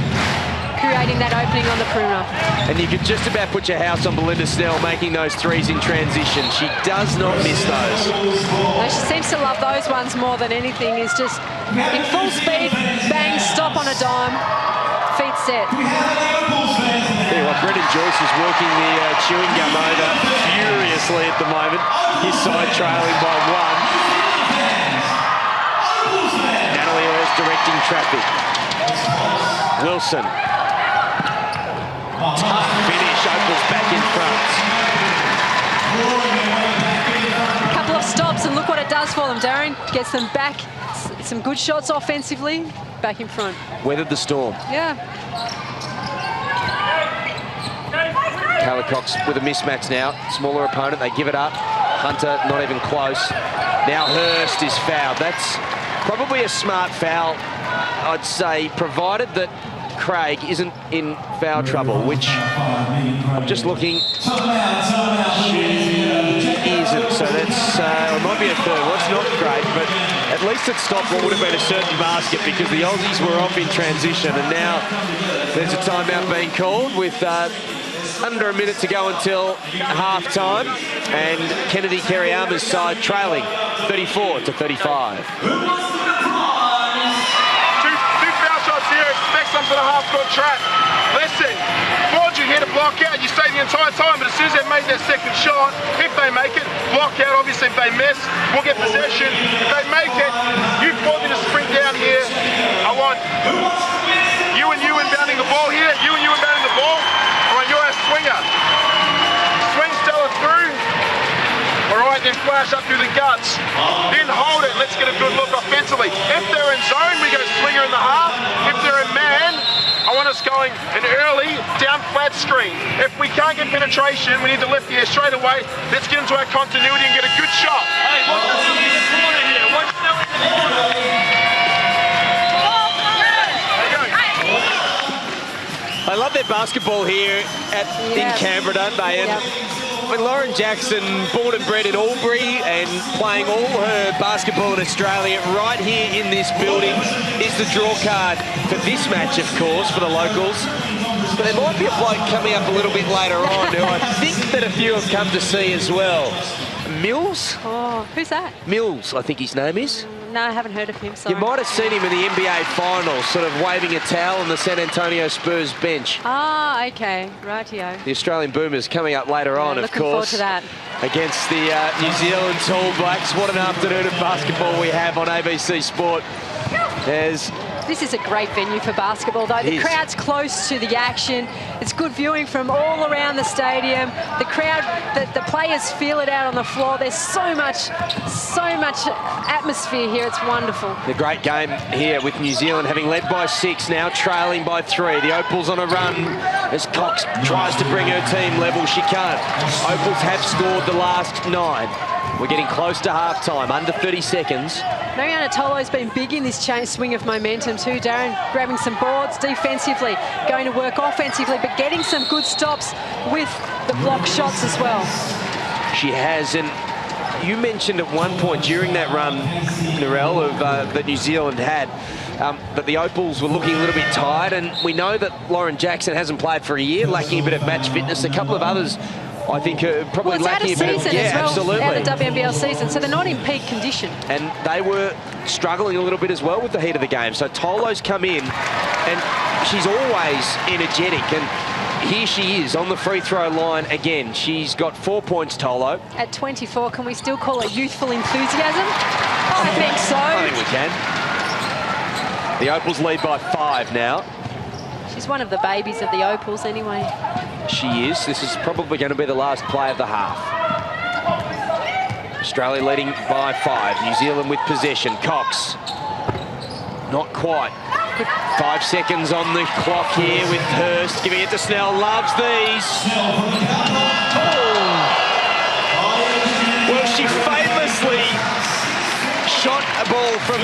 creating that opening on the perimeter. And you could just about put your house on Belinda Snell making those 3s in transition. She does not miss those. No, she seems to love those ones more than anything. Is just in full speed, bang, stop on a dime, feet set. Yeah, well, Brendan Joyce is working the chewing gum over furiously at the moment. His side trailing by 1. Natalie Earls directing traffic. Wilson. Tough finish, Opals back in front. A couple of stops, and look what it does for them, Darren. Gets them back, some good shots offensively, back in front. Weathered the storm. Yeah. Kayla Cox with a mismatch now. Smaller opponent, they give it up. Hunter not even close. Now Hurst is fouled. That's probably a smart foul, I'd say, provided that Craig isn't in foul trouble, which I'm just looking. She isn't, so that's it might be a third. Well, it's not great, but at least it stopped what would have been a certain basket because the Aussies were off in transition, and now there's a timeout being called with under a minute to go until half-time, and Kennedy Kerryama's side trailing 34-35. Them to the half-court trap. Listen, Georgia hit a block out, you stay the entire time, but as soon as they make their second shot, if they make it, block out, obviously if they miss, we'll get possession. If they make it, you force me to sprint down here. I want You and bounding the ball here. You and bounding the ball. All right, you're a swinger. Swing Stella through. All right, then flash up through the guts. Then hold it. Let's get a good look offensively. If they're in zone, we go swinger in the half. If they're in man, I want us going an early down flat screen. If we can't get penetration, we need to lift here straight away. Let's get into our continuity and get a good shot. Hey, what's in the corner here? What's in the corner? I love their basketball here in Canberra, don't they? And when Lauren Jackson, born and bred in Albury and playing all her basketball in Australia right here in this building, is the draw card for this match, of course, for the locals. But there might be a bloke coming up a little bit later on who I think that a few have come to see as well. Mills? Oh, who's that? Mills, I think his name is. No, I haven't heard of him, sorry. You might have seen him in the NBA Finals, sort of waving a towel on the San Antonio Spurs bench. Ah, okay. Rightio. The Australian Boomers coming up later on, of course. Looking forward to that. Against the New Zealand Tall Blacks. What an afternoon of basketball we have on ABC Sport. This is a great venue for basketball, though. The crowd's close to the action. It's good viewing from all around the stadium. The crowd, the players feel it out on the floor. There's so much atmosphere here. It's wonderful. The great game here with New Zealand having led by 6, now trailing by 3. The Opals on a run as Cox tries to bring her team level. She can't. Opals have scored the last 9. We're getting close to half-time, under 30 seconds. Mariana Tolo's been big in this swing of momentum too, Darren, grabbing some boards defensively, going to work offensively, but getting some good stops with the block shots as well. She has, and you mentioned at one point during that run, Narelle, of that New Zealand had, that the Opals were looking a little bit tired, and we know that Lauren Jackson hasn't played for a year, lacking a bit of match fitness. A couple of others, I think, probably lacking a bit of... Yeah, absolutely. Out of WNBL season, so they're not in peak condition. And they were struggling a little bit as well with the heat of the game. So Tolo's come in, and she's always energetic, and here she is on the free throw line again. She's got 4 points, Tolo. At 24, can we still call it youthful enthusiasm? I think so. I think we can. The Opals lead by 5 now. She's one of the babies of the Opals anyway. She is. This is probably going to be the last play of the half. Australia leading by 5. New Zealand with possession. Cox. Not quite. 5 seconds on the clock here with Hurst giving it to Snell. Loves these. Oh. Well, she famously shot a ball from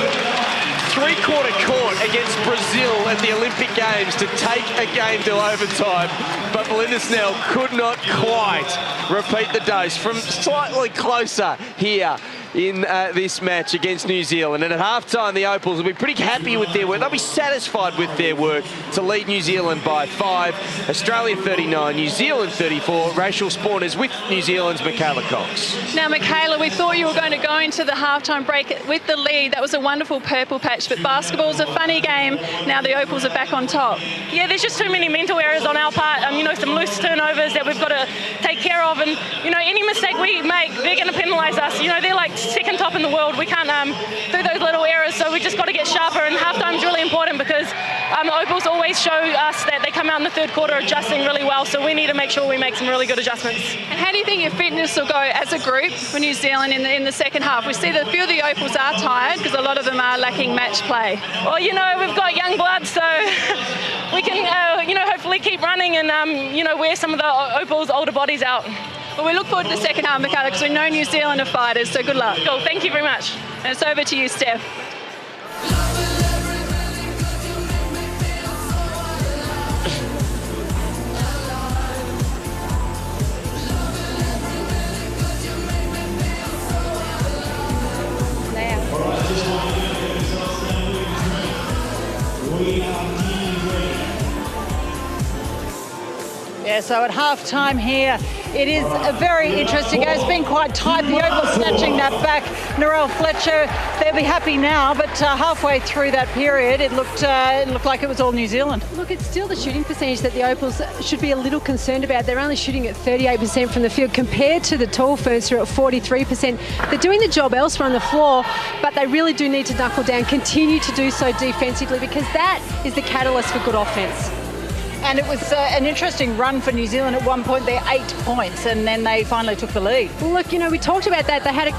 three-quarter court against Brazil at the Olympic Games to take a game to overtime, but Belinda Snell could not quite repeat the dose from slightly closer here in this match against New Zealand. And at halftime, the Opals will be pretty happy with their work. They'll be satisfied with their work to lead New Zealand by 5. Australia 39, New Zealand 34. Rachel Spawners with New Zealand's Michaela Cox. Now, Michaela, we thought you were going to go into the halftime break with the lead. That was a wonderful purple patch, but basketball's a funny game. Now the Opals are back on top. Yeah, there's just too many mental errors on our part. You know, some loose turnovers that we've got to take care of. And, you know, any mistake we make, they're going to penalise us. You know, they're like second top in the world. We can't do those little errors, so we just got to get sharper. And halftime's really important because the Opals always show us that they come out in the third quarter adjusting really well, so we need to make sure we make some really good adjustments. And how do you think your fitness will go as a group for New Zealand in the second half? We see that a few of the Opals are tired because a lot of them are lacking match play. Well, you know, we've got young blood, so we can, you know, hopefully keep running and, you know, wear some of the Opals' older bodies out. Well, we look forward to the second half, Michaela, because we know New Zealand are fighters, so good luck. Cool, thank you very much. And it's over to you, Steph. Yeah, so at half-time here, it is a very interesting game. It's been quite tight. The Opals snatching that back. Narelle Fletcher, they'll be happy now, but halfway through that period, it looked like it was all New Zealand. Look, it's still the shooting percentage that the Opals should be a little concerned about. They're only shooting at 38% from the field compared to the Tall Ferns who are at 43%. They're doing the job elsewhere on the floor, but they really do need to knuckle down, continue to do so defensively, because that is the catalyst for good offence. And it was an interesting run for New Zealand. At one point, they're 8 points, and then they finally took the lead. Well, look, we talked about that. They had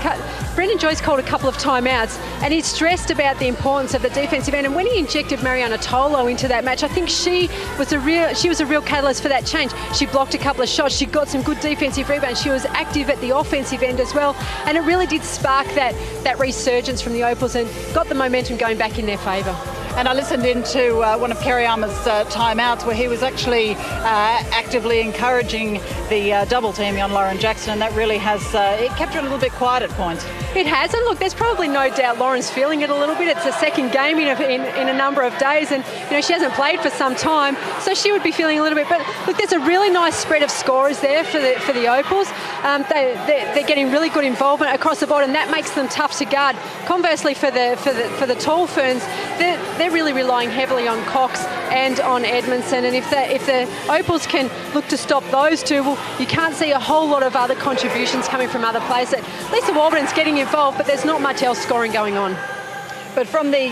Brendan Joyce called a couple of timeouts, and he stressed about the importance of the defensive end. And when he injected Mariana Tolo into that match, I think she was a real catalyst for that change. She blocked a couple of shots. She got some good defensive rebounds. She was active at the offensive end as well, and it really did spark that resurgence from the Opals and got the momentum going back in their favour. And I listened into one of Kerry Armour's timeouts where he was actually actively encouraging the double teaming on Lauren Jackson, and that really has it kept her a little bit quiet at points. It has, and look, there's probably no doubt Lauren's feeling it a little bit. It's the second game in a number of days, and she hasn't played for some time, so she would be feeling a little bit. But look, there's a really nice spread of scorers there for the Opals. They're getting really good involvement across the board, and that makes them tough to guard. Conversely, for the Tall Ferns, they're really relying heavily on Cox and on Edmondson, and if the Opals can look to stop those two, well, you can't see a whole lot of other contributions coming from other players. Lisa Warburton's getting involved, but there's not much else scoring going on. But from the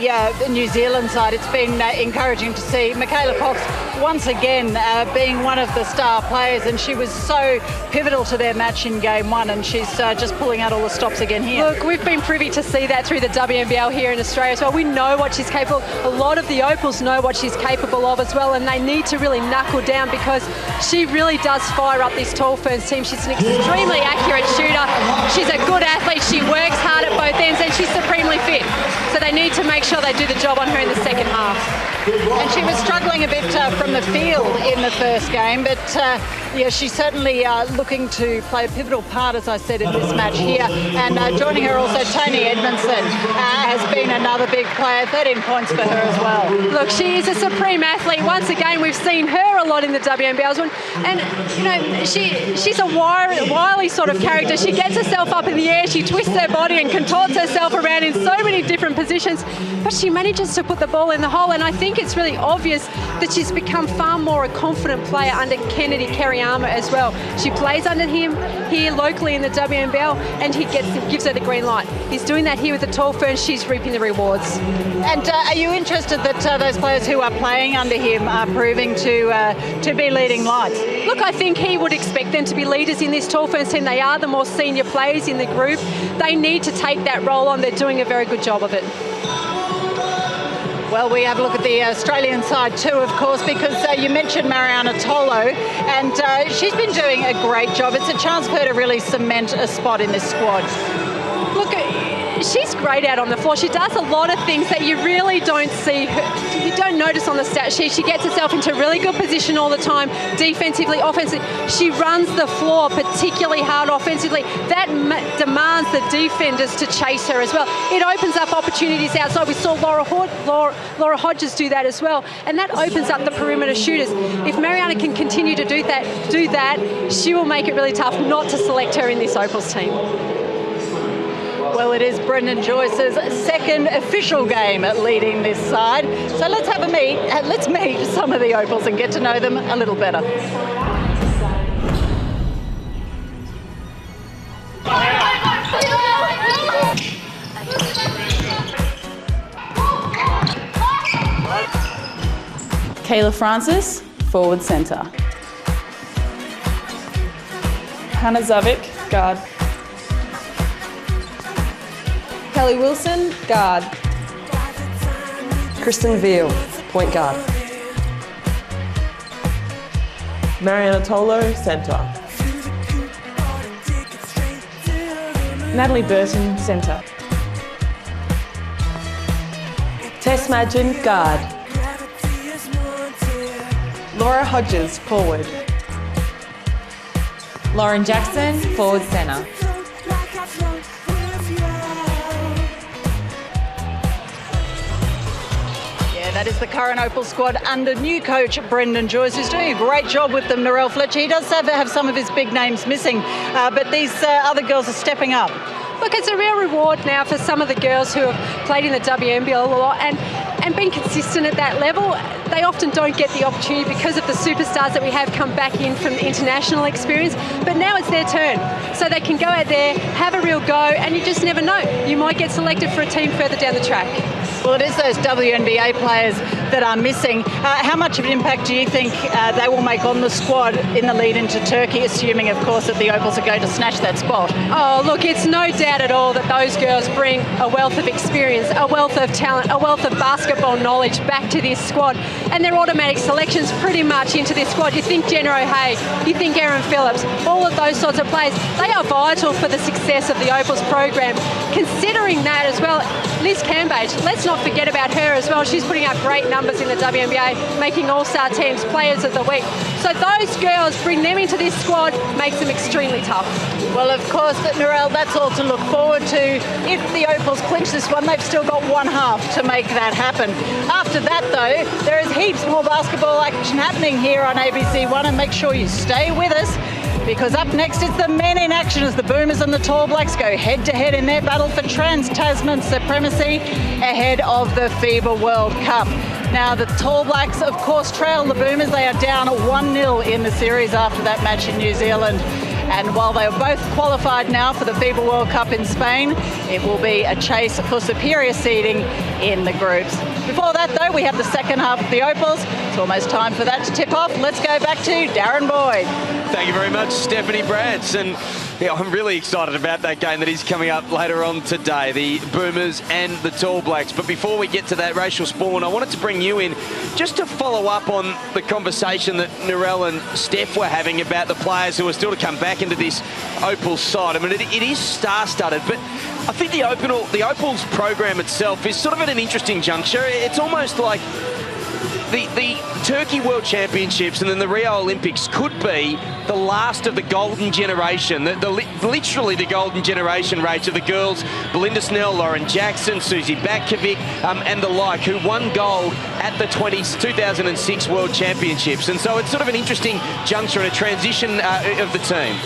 New Zealand side, it's been encouraging to see Michaela Cox once again being one of the star players, and she was so pivotal to their match in game one, and she's just pulling out all the stops again here. Look, we've been privy to see that through the WNBL here in Australia as well. We know what she's capable. A lot of the Opals know what she's capable of as well, and they need to really knuckle down because she really does fire up this Tall Ferns team. She's an extremely accurate shooter. She's a good athlete. She works hard at both ends, and she's supremely fit. So they need to make sure they do the job on her in the second half. And she was struggling a bit from the field in the first game, but she's certainly looking to play a pivotal part, as I said, in this match here. And joining her also, Tony Edmondson has been another big player, 13 points for her as well. Look, she is a supreme athlete. Once again, we've seen her a lot in the WNBL. And, she's a wily sort of character. She gets herself up in the air, she twists her body and contorts herself around in so many different positions, but she manages to put the ball in the hole, and I think it's really obvious that she's become far more a confident player under Kennedy Kerry Armour as well. She plays under him here locally in the WNBL, and he gives her the green light. He's doing that here with the Tall Ferns. She's reaping the rewards. And are you interested that those players who are playing under him are proving to be leading lights? Look, I think he would expect them to be leaders in this Tall Ferns team. They are the more senior players in the group. They need to take that role on. They're doing a very good job of it. Well, we have a look at the Australian side too, of course, because you mentioned Mariana Tolo, and she's been doing a great job. It's a chance for her to really cement a spot in this squad. Look, she's great out on the floor. She does a lot of things that you really don't see. You don't notice on the stat sheet. She gets herself into really good position all the time, defensively, offensively. She runs the floor particularly hard offensively. That demands the defenders to chase her as well. It opens up opportunities outside. We saw Laura Hodges do that as well, and that opens up the perimeter shooters. If Mariana can continue to do that, she will make it really tough not to select her in this Opals team. Well, it is Brendan Joyce's second official game leading this side. So let's have a meet. Let's meet some of the Opals and get to know them a little better. Kayla Francis, forward centre. Hannah Zavik, guard. Kelly Wilson, guard. Kristen Veal, point guard. Mariana Tolo, centre. Natalie Burton, centre. Tess Madgen, guard. Laura Hodges, forward. Lauren Jackson, forward centre. That is the current Opal squad under new coach Brendan Joyce, who's doing a great job with them. Narelle Fletcher, he does have some of his big names missing, but these other girls are stepping up. Look, it's a real reward now for some of the girls who have played in the WNBL a lot and been consistent at that level. They often don't get the opportunity because of the superstars that we have come back in from the international experience, but now it's their turn. So they can go out there, have a real go, and you just never know. You might get selected for a team further down the track. Well, it is those WNBA players that are missing. How much of an impact do you think they will make on the squad in the lead into Turkey, assuming, of course, that the Opals are going to snatch that spot? Oh, look, it's no doubt at all that those girls bring a wealth of experience, a wealth of talent, a wealth of basketball knowledge back to this squad. And they're automatic selections pretty much into this squad. You think Jenna O'Haig, you think Erin Phillips, all of those sorts of players, they are vital for the success of the Opals program. Considering that as well, Liz Cambage, let's not forget about her as well. She's putting up great numbers in the WNBA, making all-star teams, players of the week. So those girls, bring them into this squad, makes them extremely tough. Well, of course, Narelle, that's all to look forward to. If the Opals clinch this one, they've still got one half to make that happen. After that, though, there is heaps more basketball action happening here on ABC1, and make sure you stay with us, because up next is the men in action as the Boomers and the Tall Blacks go head-to-head in their battle for Trans-Tasman supremacy ahead of the FIBA World Cup. Now, the Tall Blacks, of course, trail the Boomers. They are down 1-0 in the series after that match in New Zealand. And while they are both qualified now for the FIBA World Cup in Spain, it will be a chase for superior seeding in the groups. Before that, though, we have the second half of the Opals. It's almost time for that to tip off. Let's go back to Darren Boyd. Thank you very much, Stephanie Brands. And yeah, I'm really excited about that game that is coming up later on today, the Boomers and the Tall Blacks. But before we get to that, Rachel Spawn, I wanted to bring you in just to follow up on the conversation that Narelle and Steph were having about the players who are still to come back into this Opals side. I mean, it is star-studded, but I think the Opals program itself is sort of at an interesting juncture. It's almost like the Turkey World Championships and then the Rio Olympics could be the last of the golden generation, literally the golden generation, Rach, of the girls, Belinda Snell, Lauren Jackson, Susie Batkovic, and the like, who won gold at the 2006 World Championships. And so it's sort of an interesting juncture and a transition of the team.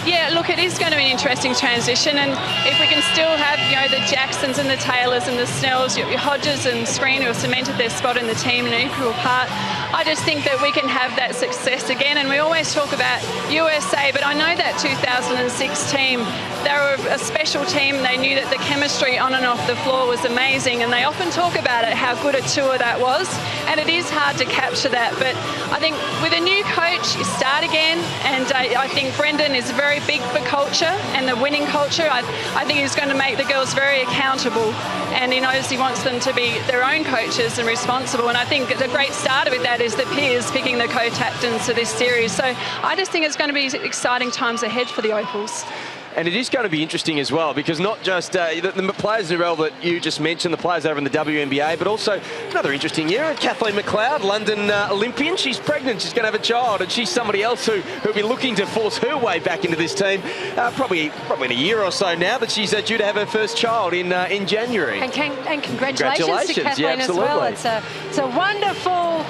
Yeah, look, it is going to be an interesting transition, and if we can still have, you know, the Jacksons and the Taylors and the Snells, your Hodges and Screen who have cemented their spot in the team in an equal part, I just think that we can have that success again. And we always talk about USA, but I know that 2006 team, they were a special team. They knew that the chemistry on and off the floor was amazing, and they often talk about it, how good a tour that was, and it is hard to capture that. But I think with a new coach, you start again, and I think Brendan is very big for culture and the winning culture. I think he's going to make the girls very accountable, and he knows he wants them to be their own coaches and responsible. And I think the great starter with that is the peers picking the co-captains to this series. So I just think it's going to be exciting times ahead for the Opals. And it is going to be interesting as well, because not just the players, Narelle, that you just mentioned, the players over in the WNBA, but also another interesting year. Kathleen McLeod, London Olympian. She's pregnant. She's going to have a child, and she's somebody else who'll be looking to force her way back into this team probably in a year or so now, that she's due to have her first child in January. And congratulations to Kathleen as well. It's a wonderful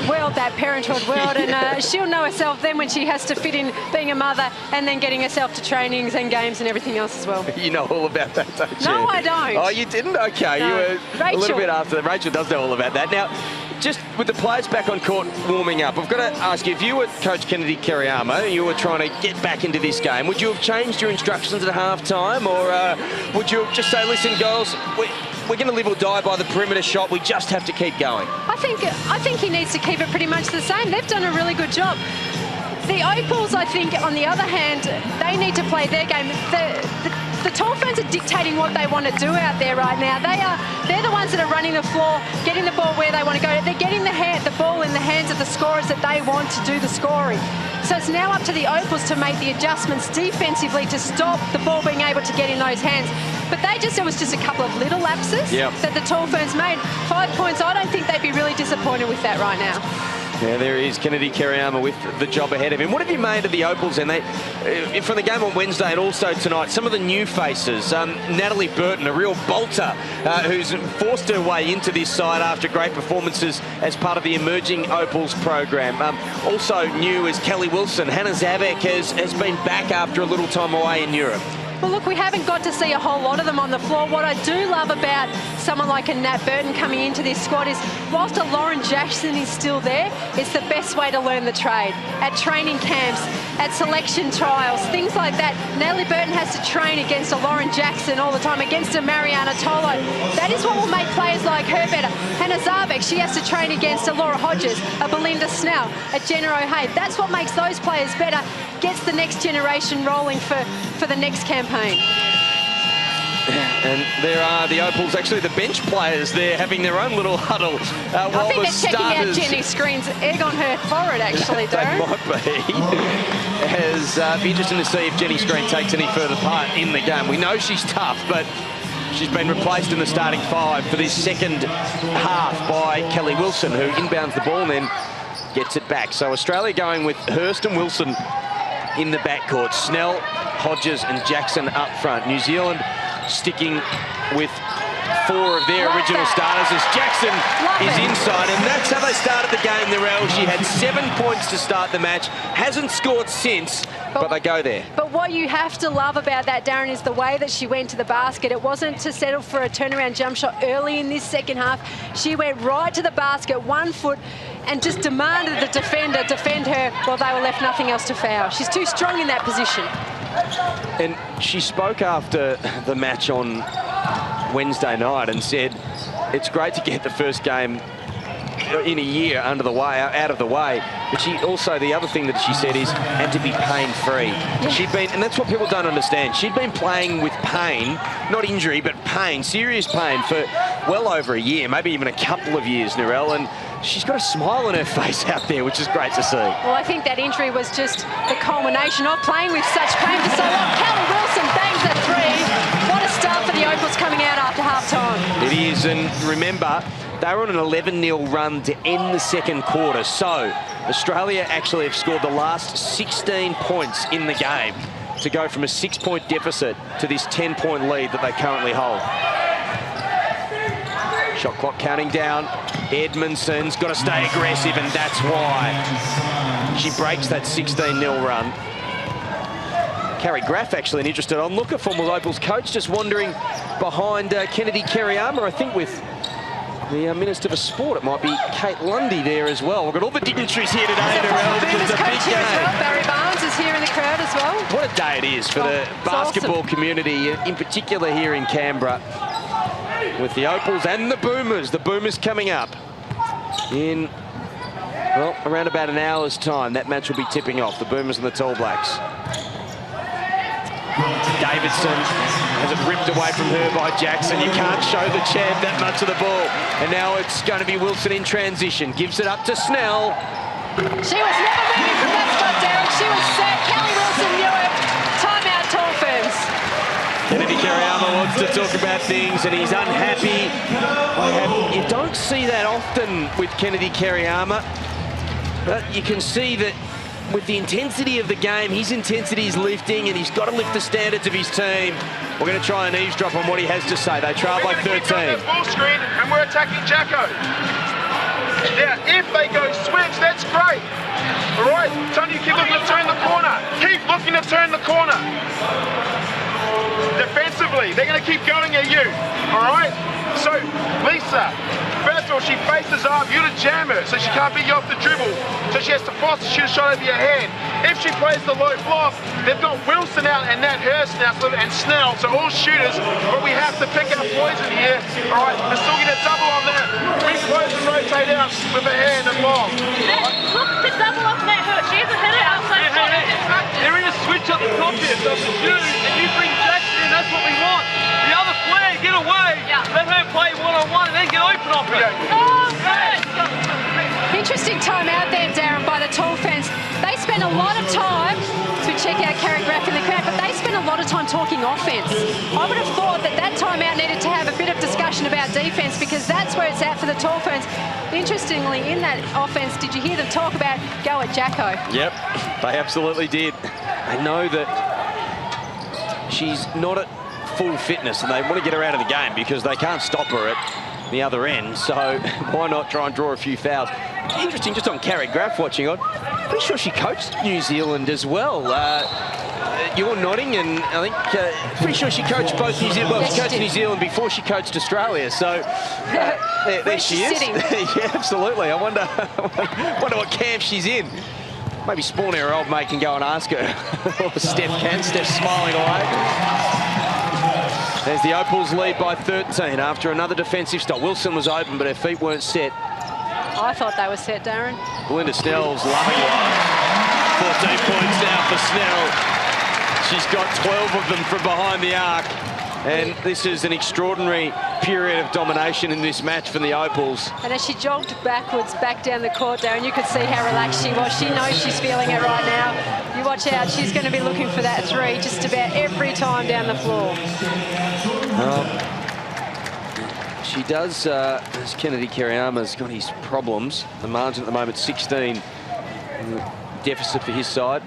world, that parenthood world, and she'll know herself then when she has to fit in being a mother and then getting herself to trainings and games and everything else as well. You know all about that, don't you? No, I don't. Oh, you didn't? Okay, no. You were Rachel. A little bit after that. Rachel does know all about that. Now, just with the players back on court warming up, I've got to ask you, if you were Coach Kennedy Kerryama, you were trying to get back into this game, would you have changed your instructions at half-time, or would you just say, listen, girls, we're going to live or die by the perimeter shot, we just have to keep going? I think he needs to keep it pretty much the same. They've done a really good job. The Opals, I think, on the other hand, they need to play their game. The Tall fans are dictating what they want to do out there right now. They're the ones that are running the floor, getting the ball where they want to go. They're getting the ball in the hands of the scorers that they want to do the scoring. So it's now up to the Opals to make the adjustments defensively to stop the ball being able to get in those hands. But it was just a couple of little lapses that the Tall fans made. 5 points, I don't think they'd be really disappointed with that right now. Yeah, there is Kennedy Kariyama with the job ahead of him. What have you made of the Opals? And they, from the game on Wednesday and also tonight, some of the new faces. Natalie Burton, a real bolter, who's forced her way into this side after great performances as part of the emerging Opals program. Also new is Kelly Wilson. Hannah Zavek has been back after a little time away in Europe. Well, look, we haven't got to see a whole lot of them on the floor. What I do love about someone like a Nat Burton coming into this squad is, whilst a Lauren Jackson is still there, it's the best way to learn the trade. At training camps, at selection trials, things like that. Natalie Burton has to train against a Lauren Jackson all the time, against a Mariana Tolo. That is what will make players like her better. Hannah Zavek, she has to train against a Laura Hodges, a Belinda Snell, a Jenna O'Hay. That's what makes those players better, gets the next generation rolling for the next campaign. And there are the Opals, actually the bench players there having their own little huddle. I think they're checking out Jenny Screen's egg on her forehead, actually, Darren. They might be. Be interesting to see if Jenny Screen takes any further part in the game. We know she's tough, but she's been replaced in the starting five for this second half by Kelly Wilson, who inbounds the ball and then gets it back. So Australia going with Hurst and Wilson in the backcourt. Snell, Hodges and Jackson up front. New Zealand sticking with four of their original starters as Jackson is inside, and that's how they started the game, Narelle. She had 7 points to start the match, hasn't scored since, but they go there. But what you have to love about that, Darren, is the way that she went to the basket. It wasn't to settle for a turnaround jump shot early in this second half. She went right to the basket, 1 foot, and just demanded the defender defend her while they were left nothing else to foul. She's too strong in that position. And she spoke after the match on Wednesday night and said it's great to get the first game in a year out of the way, but she also, the other thing that she said is, and to be pain-free. Yeah. She'd been, and that's what people don't understand, she'd been playing with pain, not injury, but pain, serious pain, for well over a year, maybe even a couple of years, Narelle, and she's got a smile on her face out there, which is great to see. Well, I think that injury was just the culmination of playing with such pain for so long. Kelly Wilson bangs a three. What a start for the Opals coming out after half-time. It is, and remember, they were on an 11-0 run to end the second quarter, so Australia actually have scored the last 16 points in the game to go from a 6-point deficit to this 10-point lead that they currently hold. Shot clock counting down. Edmondson's got to stay aggressive, and that's why she breaks that 16-0 run. Carrie Graff, actually, an interested onlooker, former Opals coach, just wandering behind Kennedy Kariyama, I think, with the Minister for Sport. It might be Kate Lundy there as well. We've got all the dignitaries here today. It's a big game. Barry Barnes is here in the crowd as well. What a day it is for the basketball community, in particular here in Canberra, with the Opals and the Boomers. The Boomers coming up in, well, around about an hour's time. That match will be tipping off, the Boomers and the Tall Blacks. Davidson has it ripped away from her by Jackson. You can't show the champ that much of the ball. And now it's going to be Wilson in transition. Gives it up to Snell. She was never moving from that spot, Derek. She was set. Kelly Wilson knew it. Timeout, Tall Ferns. Kennedy Kariyama wants to talk about things, and he's unhappy. You don't see that often with Kennedy Kariyama, but you can see that with the intensity of the game, his intensity is lifting, and he's got to lift the standards of his team. We're going to try and eavesdrop on what he has to say. They trail by 13. We're full screen, and we're attacking Jacko. Now, if they go switch, that's great. All right, Tony, keep looking to turn the corner. Keep looking to turn the corner. Defensively, they're going to keep going at you. All right? So, Lisa, first of all, she faces up, you to jam her, so she can't beat you off the dribble. So she has to force to shoot a shot over your head. If she plays the low block, they've got Wilson out and Nat Hurst now, and Snell, so all shooters, but we have to pick our poison here. All right, we're still going to double on that. We close and rotate out with a hand and long. Look to double off Nat Hurst. She hasn't hit it outside. They're in a switch up the top here, so if you shoot and you bring Jackson in, that's what we want. The other player, get away, let her play one-on-one and then get open off it. Interesting time out there, Darren, by the Tall Fans. They spend a lot of time to check out Carrie Graff in the crowd, but they spend a lot of time talking offense. I would have thought that that timeout needed to have a bit of discussion discussion about defence, because that's where it's at for the Tall Ferns. Interestingly, in that offence, did you hear them talk about go at Jacko? Yep, they absolutely did. They know that she's not at full fitness and they want to get her out of the game because they can't stop her at the other end. So why not try and draw a few fouls? Interesting, just on Carrie Graff watching on. Pretty sure she coached New Zealand as well. You're nodding, and I think pretty sure she coached both New Zealand. Well, yes, she coached New Zealand before she coached Australia. So there she is. Yeah, absolutely. I wonder what camp she's in. Maybe Spawn, her old mate, can go and ask her. Or Steph can. Steph's smiling away. There's the Opals lead by 13 after another defensive stop. Wilson was open, but her feet weren't set. I thought they were set, Darren. Belinda Snell's loving life. 14 points now for Snell. She's got 12 of them from behind the arc. And this is an extraordinary period of domination in this match from the Opals. And as she jogged backwards back down the court, Darren, you could see how relaxed she was. She knows she's feeling it right now. You watch out, she's going to be looking for that three just about every time down the floor. She does, as Kennedy Kariyama's got his problems. The margin at the moment, 16 deficit for his side.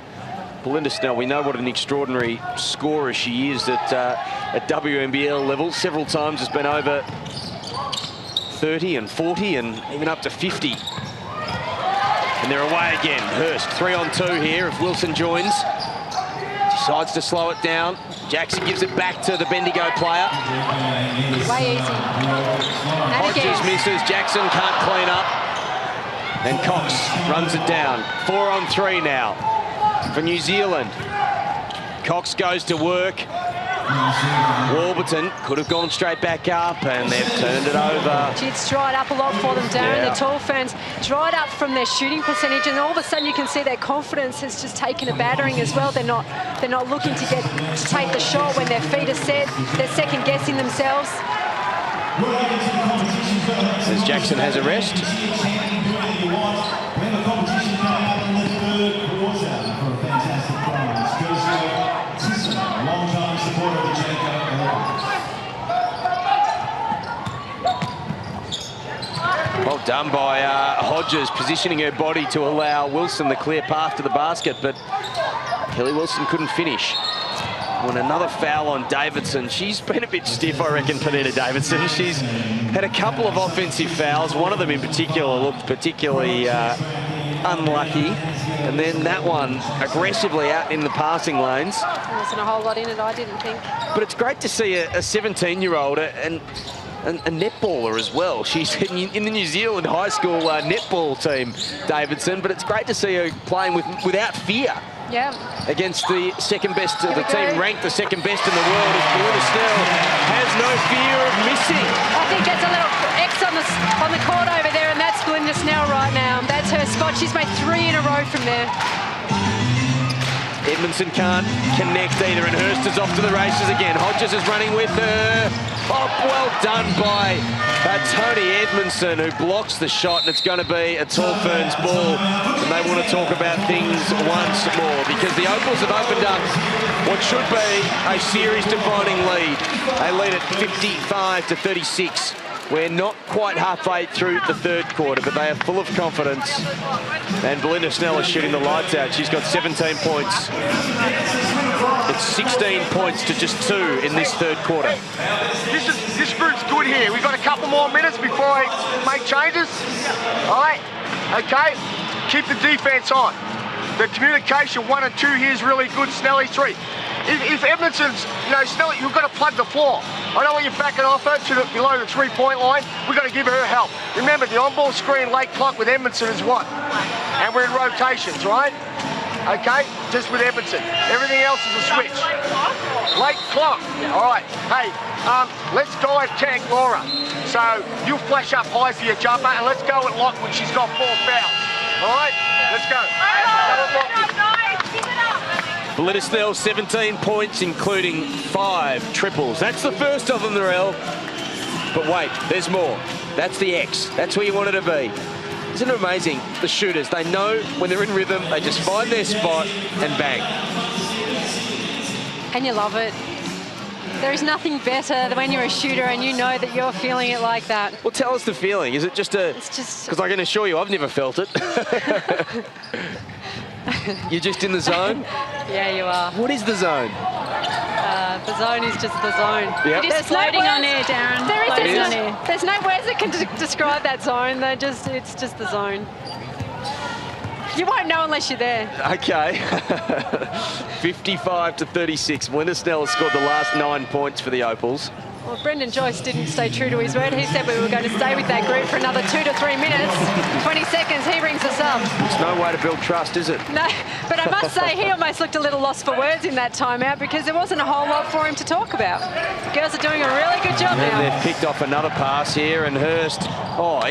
Belinda Snell, we know what an extraordinary scorer she is at WNBL level. Several times has been over 30 and 40 and even up to 50. And they're away again. Hurst, 3-on-2 here if Wilson joins. Decides to slow it down. Jackson gives it back to the Bendigo player. Way easy. Hodges misses. Jackson can't clean up. And Cox runs it down. 4-on-3 now for New Zealand. Cox goes to work. Warburton could have gone straight back up and they've turned it over. It's dried up a lot for them, Darren. Yeah. The Tall Ferns dried up from their shooting percentage, and all of a sudden you can see their confidence has just taken a battering as well. They're not looking to take the shot when their feet are set. They're second guessing themselves. Says Jackson has a rest. Well done by Hodges, positioning her body to allow Wilson the clear path to the basket, but Kelly Wilson couldn't finish. And another foul on Davidson. She's been a bit stiff, I reckon, Panetta Davidson. She's had a couple of offensive fouls. One of them in particular looked particularly unlucky. And then that one aggressively out in the passing lanes. There wasn't a whole lot in it, I didn't think. But it's great to see a 17-year-old and a netballer as well. She's in the New Zealand high school netball team, Davidson, but it's great to see her playing without fear. Yeah. Against the second best, the team ranked the second best in the world, as Belinda Snell has no fear of missing. I think that's a little X on the court over there, and that's Belinda Snell right now. That's her spot. She's made 3 in a row from there. Edmondson can't connect either, and Hurst is off to the races again. Hodges is running with her. Oh, well done by Tony Edmondson, who blocks the shot, and it's going to be a Tall Ferns ball. And they want to talk about things once more, because the Opals have opened up what should be a series-defining lead. They lead at 55-36. We're not quite halfway through the third quarter, but they are full of confidence. And Belinda Snell is shooting the lights out. She's got 17 points. It's 16 points to just 2 in this third quarter. This group's good here. We've got a couple more minutes before I make changes. All right, okay. Keep the defense on. The communication 1 and 2 here is really good. Snelly 3. If Edmondson's, Snelly, you've got to plug the floor. I know when you're backing off her to below the 3-point line, we've got to give her help. Remember, the on-ball screen late clock with Edmondson is what? And we're in rotations, right? Okay, just with Edmondson. Everything else is a switch. Late clock. All right. Hey, let's dive tank Laura. So you flash up high for your jumper, and let's go at Lockwood. She's got 4 fouls. All right, let's go. Belinda Snell, 17 points, including 5 triples. That's the first of them, Narelle. But wait, there's more. That's the X. That's where you want it to be. Isn't it amazing? The shooters, they know when they're in rhythm, they just find their spot and bang. And you love it. There is nothing better than when you're a shooter and you know that you're feeling it like that. Well, tell us the feeling. Is it just a... It's just... Because I can assure you, I've never felt it. You're just in the zone? Yeah, you are. What is the zone? The zone is just the zone. Yep. You're just floating on air, Darren. There's no words that can describe that zone. It's just the zone. You won't know unless you're there. Okay. 55-36. Melinda Snell has scored the last 9 points for the Opals. Well, Brendan Joyce didn't stay true to his word. He said we were going to stay with that group for another 2 to 3 minutes. 20 seconds, he rings us up. It's no way to build trust, is it? No, but I must say he almost looked a little lost for words in that timeout because there wasn't a whole lot for him to talk about. The girls are doing a really good job and now. They've picked off another pass here, and Hurst,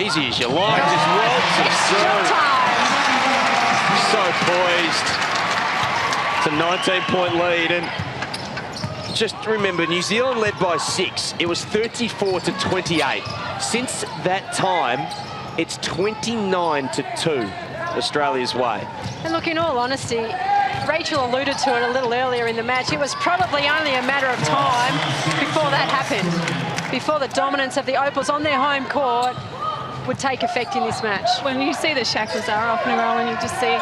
easy as you like, just rolls it through. So poised. It's a 19-point lead, and just remember, New Zealand led by 6. It was 34-28. Since that time, it's 29-2 Australia's way. And look, in all honesty, Rachel alluded to it a little earlier in the match. It was probably only a matter of time before that happened, before the dominance of the Opals on their home court would take effect in this match. When you see the shackles are off and roll, and you just see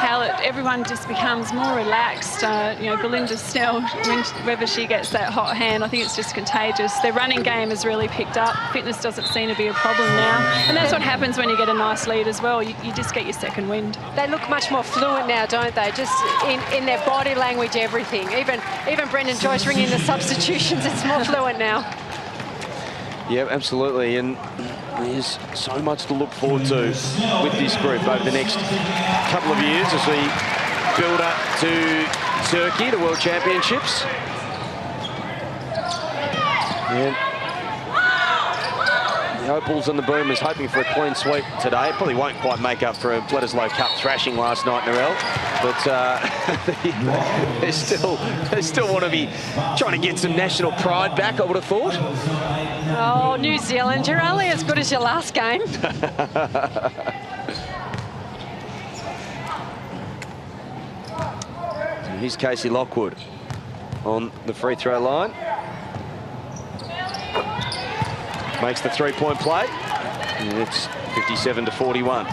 how everyone just becomes more relaxed. You know, Belinda Snell, whenever she gets that hot hand, I think it's just contagious. Their running game has really picked up. Fitness doesn't seem to be a problem now. And that's what happens when you get a nice lead as well. You just get your second wind. They look much more fluent now, don't they? Just in their body language, everything. Even Brendan Joyce ringing the substitutions, it's more fluent now. Yeah, absolutely. And there's so much to look forward to with this group over the next couple of years as we build up to Turkey, the World Championships. And the Opals and the Boomers hoping for a clean sweep today. Probably won't quite make up for a Bledisloe Cup thrashing last night, Narelle. But they still want to be trying to get some national pride back, I would have thought. Oh, New Zealand, you're only as good as your last game. So here's Casey Lockwood on the free throw line. Makes the three-point play, and it's 57-41.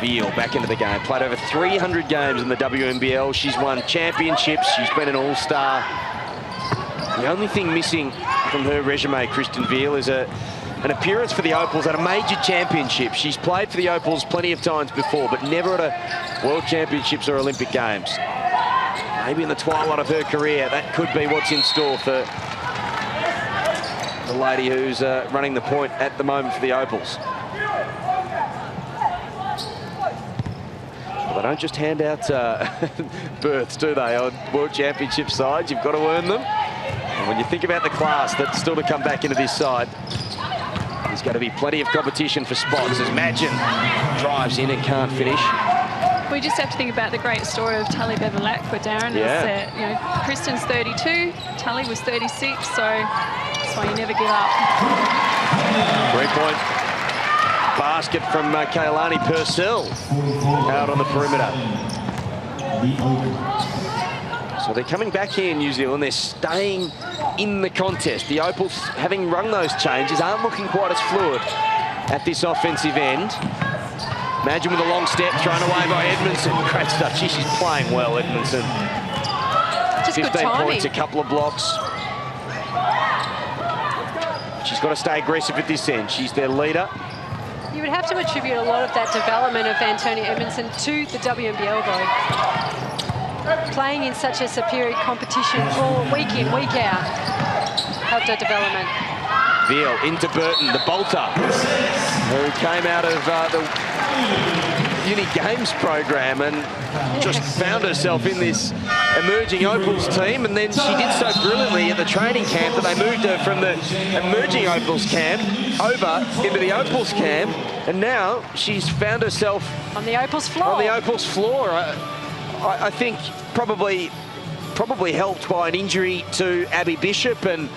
Veal back into the game. Played over 300 games in the WNBL. She's won championships. She's been an all-star. The only thing missing from her resume, Kristen Veal, is an appearance for the Opals at a major championship. She's played for the Opals plenty of times before, but never at a World Championships or Olympic Games. Maybe in the twilight of her career, that could be what's in store for the lady who's running the point at the moment for the Opals. Well, they don't just hand out berths, do they, on World Championship sides? You've got to earn them. And when you think about the class that's still to come back into this side, there's going to be plenty of competition for spots as Madgen drives in and can't finish. We just have to think about the great story of Tully Bevilacqua, Darren. Yeah. You know, Kristen's 32, Tully was 36, so that's why you never give up. Three-point basket from Kailani Purcell out on the perimeter. So they're coming back here in New Zealand. They're staying in the contest. The Opals, having rung those changes, aren't looking quite as fluid at this offensive end. Madgen with a long step, thrown away by Edmondson. Great stuff. She's playing well, Edmondson. Just 15 points, a couple of blocks. She's got to stay aggressive at this end. She's their leader. You would have to attribute a lot of that development of Antonia Edmondson to the WNBL, though. Playing in such a superior competition all week in, week out helped her development. Veal into Burton, the bolter, who came out of the Uni Games program and just found herself in this emerging Opals team, and then she did so brilliantly at the training camp that they moved her from the emerging Opals camp over into the Opals camp, and now she's found herself on the Opals floor. On the Opals floor. I think probably helped by an injury to Abby Bishop and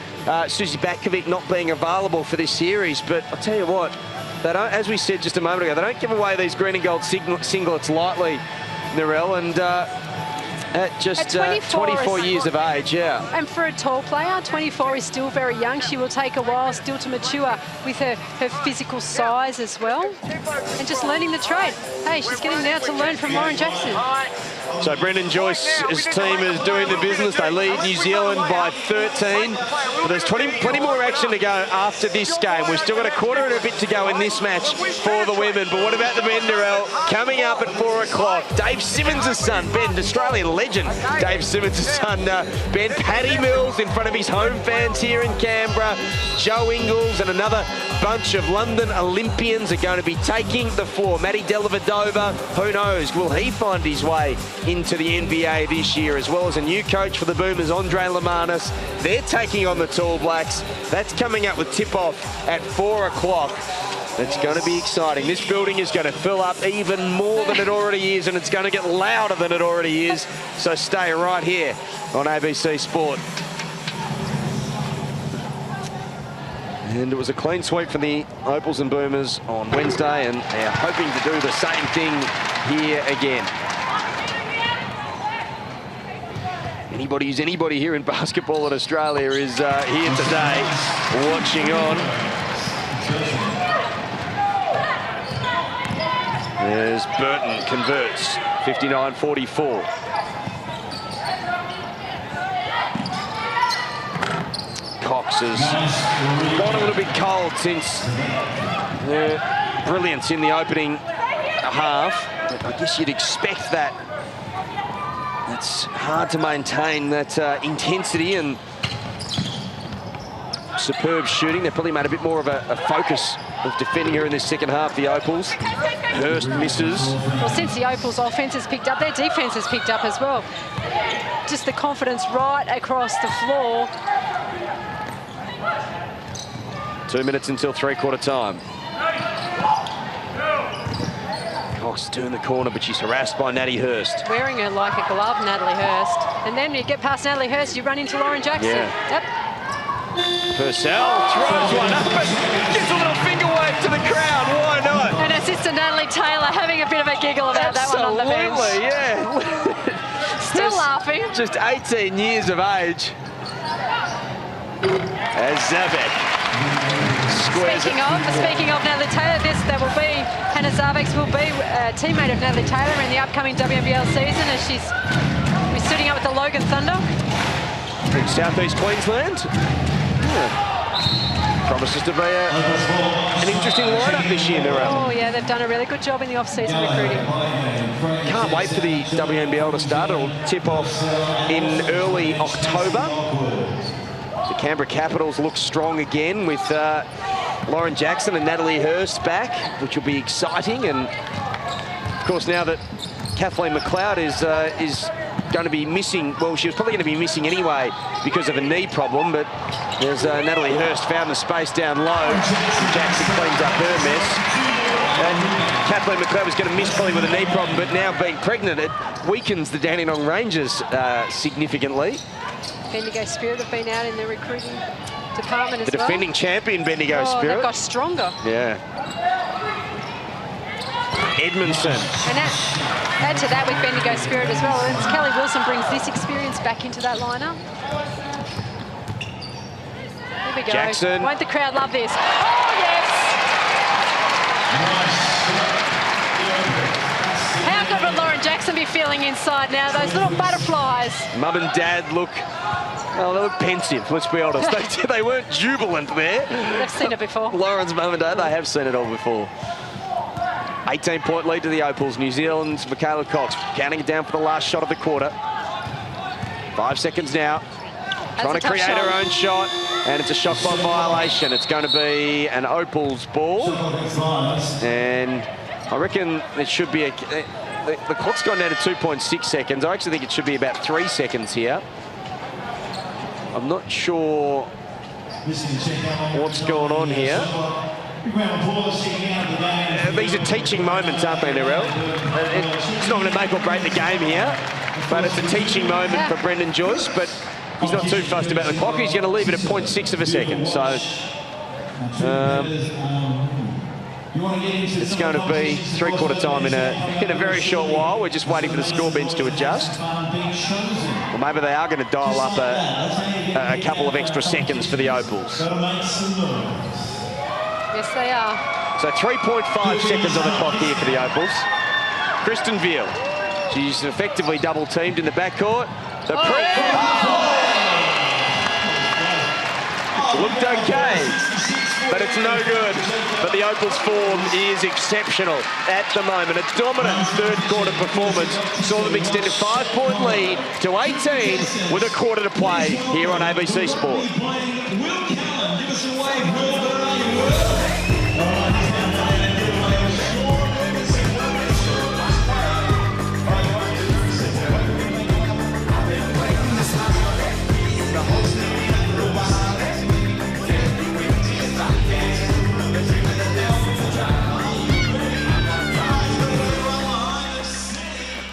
Susie Batkovic not being available for this series. But I'll tell you what, they don't, as we said just a moment ago, they don't give away these green and gold singlets lightly, Narelle. And At just 24 24 years of age, yeah. And for a tall player, 24 is still very young. She will take a while still to mature with her physical size as well. And just learning the trade. Hey, she's getting now to learn from Lauren Jackson. So Brendan Joyce's team is doing the business. They lead New Zealand by 13. But there's plenty more action to go after this game. We've still got a quarter and a bit to go in this match for the women. But what about the men, Darrell? Coming up at 4 o'clock, Dave Simmons' son, Ben, Australian legend, Dave Simmons' son, Ben, Paddy Mills in front of his home fans here in Canberra. Joe Ingles and another bunch of London Olympians are going to be taking the floor. Matty Dellavedova, who knows, will he find his way into the NBA this year, as well as a new coach for the Boomers, Andre Lamanis. They're taking on the Tall Blacks. That's coming up with tip-off at 4 o'clock. It's going to be exciting. This building is going to fill up even more than it already is, and it's going to get louder than it already is. So stay right here on ABC Sport. And it was a clean sweep for the Opals and Boomers on Wednesday, and they're hoping to do the same thing here again. Anybody who's anybody here in basketball in Australia is here today watching on. There's Burton, converts, 59-44. Cox has gone a little bit cold since brilliance in the opening half. But I guess you'd expect that. It's hard to maintain that intensity and superb shooting. They probably made a bit more of a focus of defending her in this second half, the Opals. Hurst misses. Well, since the Opals' offense has picked up, their defense has picked up as well. Just the confidence right across the floor. 2 minutes until three-quarter time. Cox turned the corner, but she's harassed by Natty Hurst. Wearing her like a glove, Natalie Hurst. And then you get past Natalie Hurst, you run into Lauren Jackson. Yeah. Yep. Purcell throws one up and gives a little finger wave to the crowd. Why not? And assistant Natalie Taylor having a bit of a giggle about that one on the bench. Absolutely, yeah. Still laughing. Just 18 years of age. As Zabek squares Speaking of Natalie Taylor, that will be, Hannah Zarbex will be a teammate of Natalie Taylor in the upcoming WNBL season as she's suiting up with the Logan Thunder. In southeast Queensland. Yeah. Promises to be an interesting lineup this year, Narelle. Oh yeah, they've done a really good job in the off-season recruiting. Can't wait for the WNBL to start. It'll tip off in early October. The Canberra Capitals look strong again with Lauren Jackson and Natalie Hurst back, which will be exciting. And of course, now that Kathleen McLeod is going to be missing, well, she was probably going to be missing anyway because of a knee problem, but there's Natalie Hurst found the space down low. Jackson cleans up her mess. And Kathleen McLeod was going to miss probably with a knee problem, but now being pregnant, it weakens the Dandenong Rangers significantly. Bendigo Spirit have been out in the recruiting department as well. The defending champion, Bendigo Spirit. They've got stronger. Yeah. Edmondson. And add to that with Bendigo Spirit as well. And Kelly Wilson brings this experience back into that lineup. Here we go. Jackson. Won't the crowd love this? Oh, yes! How good would Lauren Jackson be feeling inside now? Those little butterflies. Mum and Dad look, well, they look pensive, let's be honest. They weren't jubilant there. They've seen it before. Lauren's mum and dad, they have seen it all before. 18-point lead to the Opals. New Zealand's Michaela Cox counting it down for the last shot of the quarter. 5 seconds now. Trying to create her own shot, and it's a shot clock violation. It's going to be an Opals ball. And I reckon it should be the clock's gone down to 2.6 seconds. I actually think it should be about 3 seconds here. I'm not sure what's going on here. These are teaching moments, aren't they, Narelle? It's not going to make or break the game here, but it's a teaching moment for Brendan Joyce, but he's not too fussed about the clock. He's going to leave it at 0.6 of a second. So It's going to be three-quarter time in a very short while. We're just waiting for the score bench to adjust. Or maybe they are going to dial up a couple of extra seconds for the Opals. Yes, they are. So 3.5 seconds on the clock here for the Opals. Kristen Veal. She's effectively double-teamed in the backcourt. The looked okay, but it's no good. But the Opals' form is exceptional at the moment. A dominant third-quarter performance saw them extend a 5-point lead to 18 with a quarter to play here on ABC Sport.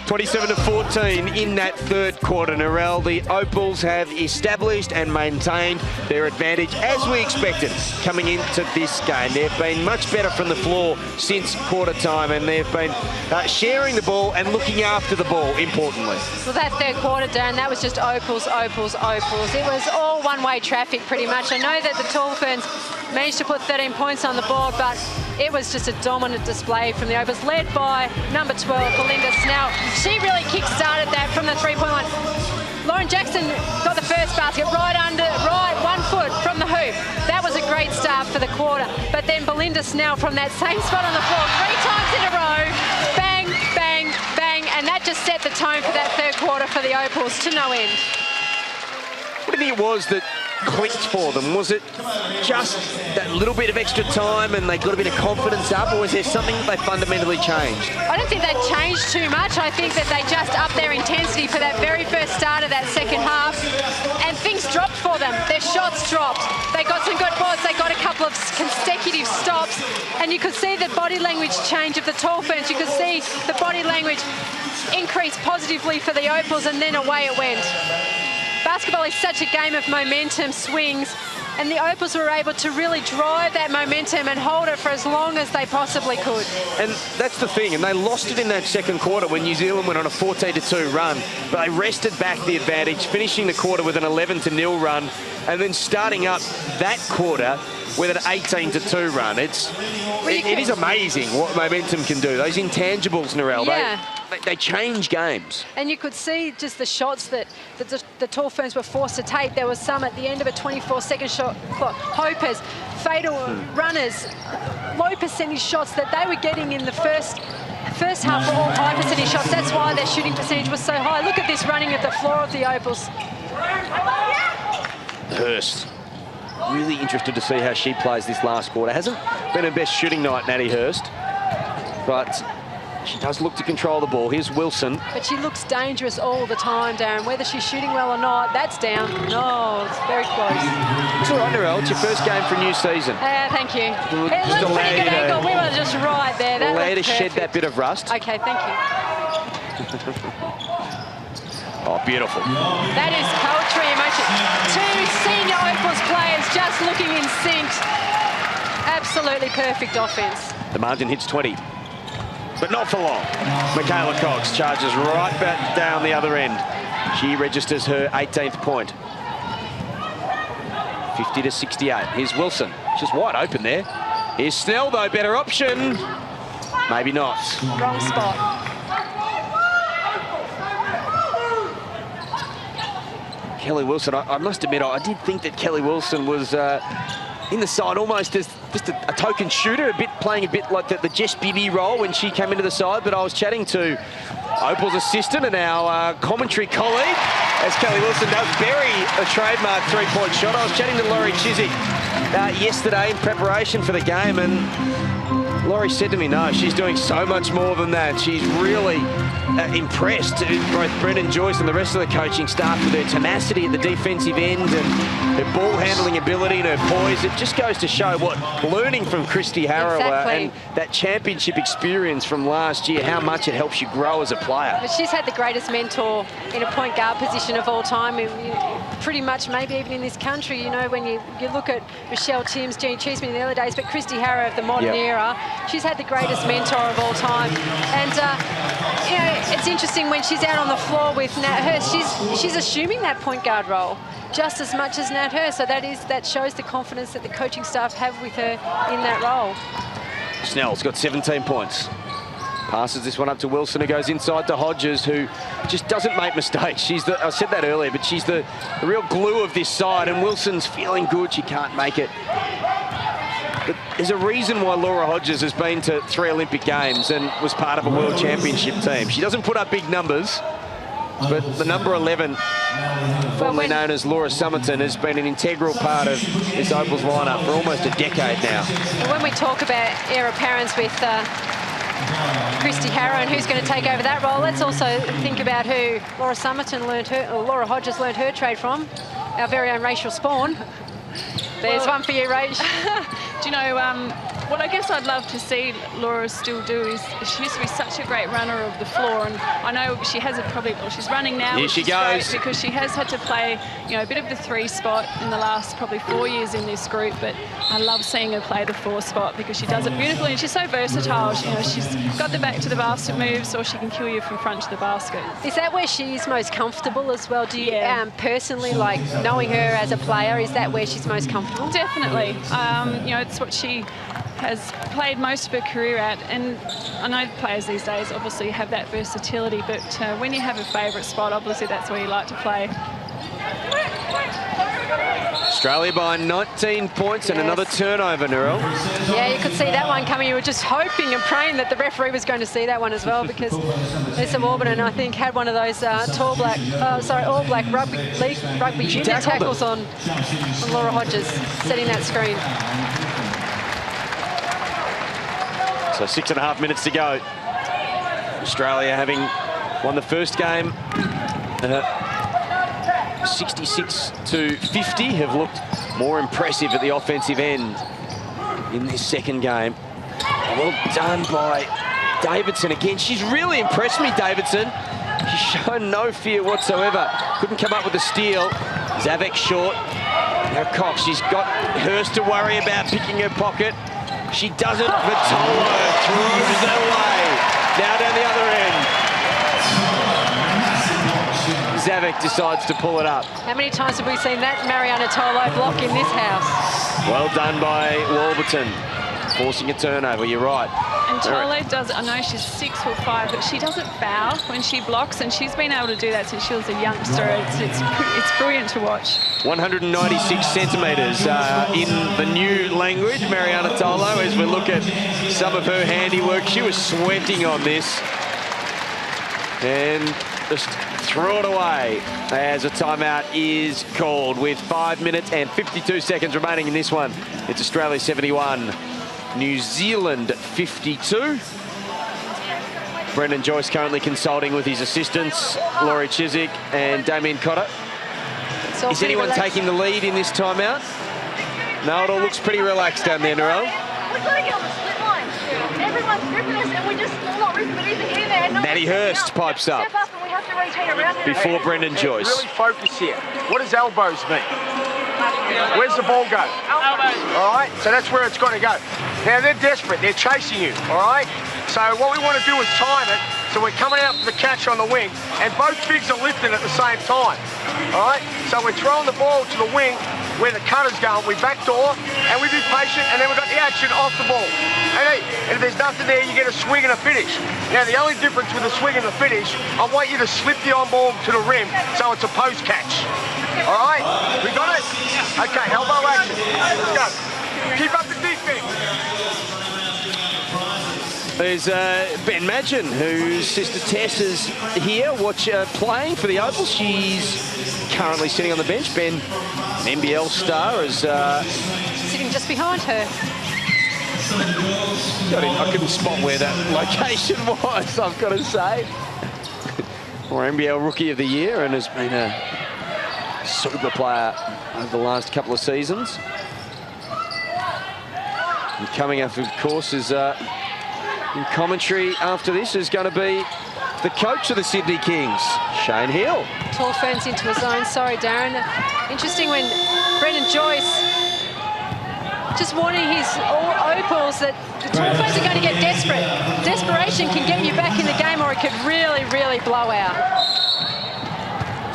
27-14 in that third quarter. Narelle, the Opals have established and maintained their advantage as we expected coming into this game. They've been much better from the floor since quarter time, and they've been sharing the ball and looking after the ball, importantly. Well, that third quarter, Darren, that was just Opals, Opals, Opals. It was all one-way traffic pretty much. I know that the Tall Ferns managed to put 13 points on the board, but it was just a dominant display from the Opals, led by number 12, Belinda Snell. She really kick-started that from the three-point line. Lauren Jackson got the first basket right 1 foot from the hoop. That was a great start for the quarter. But then Belinda Snell from that same spot on the floor 3 times in a row, bang, bang, bang, and that just set the tone for that third quarter for the Opals to no end. What do you think it was that clicked for them? Was it just that little bit of extra time and they got a bit of confidence up, or was there something that they fundamentally changed? I don't think they changed too much. I think that they just upped their intensity for that very first start of that second half, and things dropped for them. Their shots dropped. They got some good balls. They got a couple of consecutive stops, and you could see the body language change of the Tall Ferns. You could see the body language increase positively for the Opals, and then away it went. Basketball is such a game of momentum swings, and the Opals were able to really drive that momentum and hold it for as long as they possibly could. And that's the thing, and they lost it in that second quarter when New Zealand went on a 14-2 run, but they wrested back the advantage, finishing the quarter with an 11-0 run, and then starting up that quarter with an 18-2 run. It is amazing what momentum can do. Those intangibles, Narelle, they change games. And you could see just the shots that the Tall Ferns were forced to take. There was some at the end of a 24-second shot clock. Hopers, fatal runners, low percentage shots that they were getting in the first half were all high percentage shots. That's why their shooting percentage was so high. Look at this running of the floor of the Opals. Hurst. Really interested to see how she plays this last quarter. Hasn't been her best shooting night, Natty Hurst, but she does look to control the ball. Here's Wilson. But she looks dangerous all the time, Darren. Whether she's shooting well or not, that's down. No, it's very close. It's all right, Narelle. It's your first game for a new season. Thank you. It looks pretty good angle. We were just right there. That allow you to shed that bit of rust. Okay, thank you. Oh, beautiful. That is poetry in motion. 2 senior Opals players just looking in sync. Absolutely perfect offense. The margin hits 20, but not for long. Michaela Cox charges right back down the other end. She registers her 18th point. 50-68. Here's Wilson. She's wide open there. Here's Snell, though. Better option. Maybe not. Wrong spot. Kelly Wilson, I must admit, I did think that Kelly Wilson was in the side almost as just a token shooter, playing a bit like the Jess Bibby role when she came into the side. But I was chatting to Opal's assistant and our commentary colleague as Kelly Wilson does bury a trademark three-point shot. I was chatting to Laurie Chiswick yesterday in preparation for the game, and Laurie said to me, no, she's doing so much more than that. She's really impressed both Brendan Joyce and the rest of the coaching staff with her tenacity at the defensive end and her ball handling ability and her poise. It just goes to show what learning from Christy Harrower and that championship experience from last year, how much it helps you grow as a player. But she's had the greatest mentor in a point guard position of all time, pretty much maybe even in this country. You know, when you look at Michelle Timms, Jean Cheeseman in the early days, but Christy Harrower of the modern era, she's had the greatest mentor of all time. And, you know, it's interesting when she's out on the floor with Nat Hurst, she's assuming that point guard role just as much as Nat Hurst. So that shows the confidence that the coaching staff have with her in that role. Snell's got 17 points. Passes this one up to Wilson, who goes inside to Hodges, who just doesn't make mistakes. I said that earlier, but she's the real glue of this side, and Wilson's feeling good. She can't make it. But there's a reason why Laura Hodges has been to 3 Olympic Games and was part of a World Championship team. She doesn't put up big numbers, but the number 11, formerly known as Laura Summerton, has been an integral part of this Opals lineup for almost a decade now. And when we talk about heir apparents with Christy Harrow and who's going to take over that role, let's also think about who Laura Hodges learned her trade from, our very own Rachel Spawn. There's one for you, Rach. Do you know, what I guess I'd love to see Laura still do is she used to be such a great runner of the floor, and I know she has she's running now. Here she goes. Because she has had to play, you know, a bit of the 3 spot in the last probably 4 years in this group, but I love seeing her play the 4 spot because she does it beautifully and she's so versatile. You know, she's got the back to the basket moves, or she can kill you from front to the basket. Is that where she's most comfortable as well? Do you personally, like knowing her as a player, is that where she's most comfortable? Definitely. You know, it's what she has played most of her career at, and I know players these days obviously have that versatility, but when you have a favourite spot, obviously that's where you like to play. Australia by 19 points and another turnover, Narelle. Yeah, you could see that one coming. You were just hoping and praying that the referee was going to see that one as well, because Lisa Warburton, I think, had one of those all black rugby union tackles on Laura Hodges, setting that screen. So 6.5 minutes to go. Australia having won the first game 66-50, have looked more impressive at the offensive end in this second game. Well done by Davidson again. She's really impressed me, Davidson. She's shown no fear whatsoever. Couldn't come up with a steal. Zavek short. Now Cox, she's got Hurst to worry about picking her pocket. She doesn't. Vitolo throws that away. Now down the other end. Zavek decides to pull it up. How many times have we seen that Mariana Tolo block in this house? Well done by Warburton, forcing a turnover. You're right. And Tolo does, I know she's 6'5", but she doesn't foul when she blocks, and she's been able to do that since she was a youngster. It's brilliant to watch. 196 centimetres in the new language, Mariana Tolo. As we look at some of her handiwork, she was sweating on this. And just throw it away as a timeout is called with 5 minutes and 52 seconds remaining in this one. It's Australia 71, New Zealand 52. Brendan Joyce currently consulting with his assistants, Laurie Chiswick and Damien Cotter. Is anyone taking the lead in this timeout? No, it all looks pretty relaxed down there, Narelle. We've got to get on the split line. Everyone's gripping us and we're not ripping it either here there. Matty Hurst pipes up. Step up and we have to rotate around here. Before Brendan Joyce. Really focus here. What does elbows mean? Where's the ball go? Elbows. All right, so that's where it's got to go. Now, they're desperate. They're chasing you, all right? So what we want to do is time it so we're coming out for the catch on the wing, and both bigs are lifting at the same time, all right? So we're throwing the ball to the wing where the cutter's going. We backdoor, and we be patient, and then we've got the action off the ball. And if there's nothing there, you get a swing and a finish. Now, the only difference with a swing and a finish, I want you to slip the on ball to the rim so it's a post catch. All right? We got it? Okay, elbow action. Let's go. Keep up the defense. There's Ben Madgen, whose sister Tess is here, playing for the Opals. She's currently sitting on the bench. Ben, an NBL star, is sitting just behind her. I couldn't spot where that location was, I've got to say. Or NBL Rookie of the Year, and has been a super player over the last couple of seasons. And coming up, of course, is in commentary after this is going to be the coach of the Sydney Kings, Shane Hill. Tall Ferns into his own. Sorry, Darren. Interesting when Brendan Joyce just warning his Opals that the Tall Ferns are going to get desperate. Desperation can get you back in the game, or it could really, really blow out.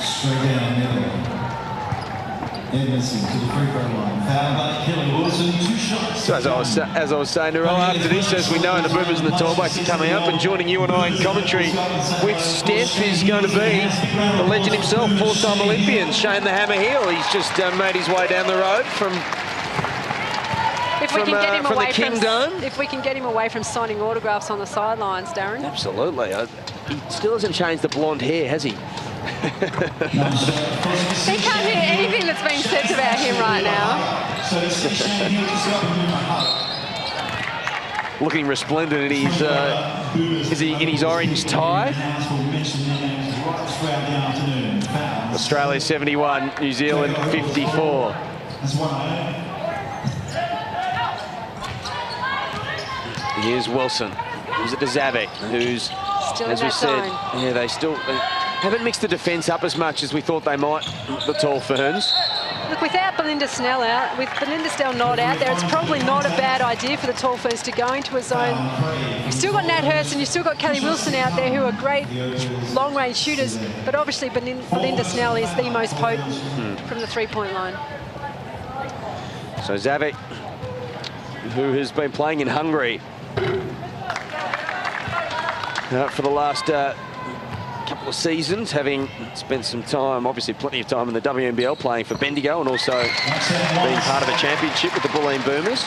Straight down the middle. Edmondson to the free throw line. Fouled by Kelly Wilson, 2 shots. So as I was saying, Narelle, after this, as we know, the Boomers and the Tallbacks are coming up, and joining you and I in commentary with Steph is going to be the legend himself, 4-time Olympian, Shane the Hammer Hill. He's just made his way down the road from the Kingdom. If we can get him away from signing autographs on the sidelines, Darren. Absolutely. He still hasn't changed the blonde hair, has he? He can't hear anything that's being said about him right now. Looking resplendent in his, in his orange tie. Australia 71, New Zealand 54. Here's Wilson. Here's it to Zavek, who's, still as we said, yeah, they haven't mixed the defence up as much as we thought they might, the Tall Ferns. Look, without Belinda Snell out, with Belinda Snell not out there, it's probably not a bad idea for the Tall Ferns to go into a zone. You've still got Nat Hurst and you've still got Kelly Wilson out there, who are great long-range shooters, but obviously Belinda Snell is the most potent from the three-point line. So Zavek, who has been playing in Hungary for the last couple of seasons, having spent some time, obviously plenty of time in the WNBL playing for Bendigo, and also being part of a championship with the Bulleen Boomers.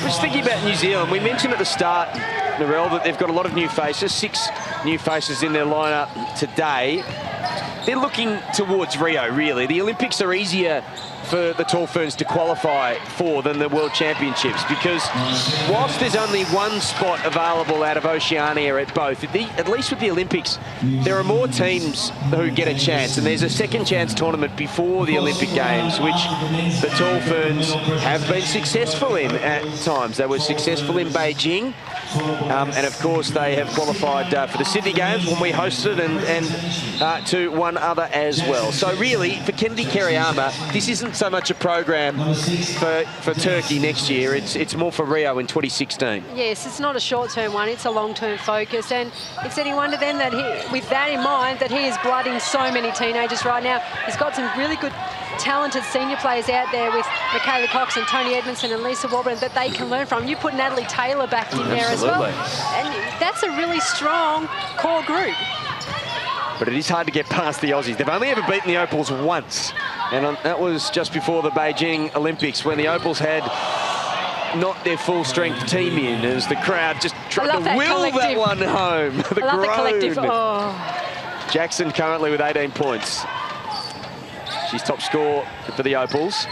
Just thinking about New Zealand, we mentioned at the start, Narelle, that they've got a lot of new faces, 6 new faces in their lineup today. They're looking towards Rio, really. The Olympics are easier for the Tall Ferns to qualify for than the World Championships, because whilst there's only 1 spot available out of Oceania at both, at least with the Olympics, there are more teams who get a chance, and there's a second chance tournament before the Olympic Games, which the Tall Ferns have been successful in at times. They were successful in Beijing, and of course they have qualified for the Sydney Games when we hosted, and to one other as well. So really, for Kennedy Kerryama, this isn't so much a program for Turkey next year. It's more for Rio in 2016. Yes, it's not a short-term one. It's a long-term focus, and it's any wonder then that with that in mind, that he is blooding so many teenagers right now. He's got some really good, talented senior players out there with Michaela Cox and Tony Edmondson and Lisa Warburton that they can learn from. You put Natalie Taylor back in there as well, and that's a really strong core group. But it is hard to get past the Aussies. They've only ever beaten the Opals once, and that was just before the Beijing Olympics, when the Opals had not their full-strength team in, as the crowd just tried to will that one home. The collective. Oh. Jackson currently with 18 points. She's top scorer for the Opals.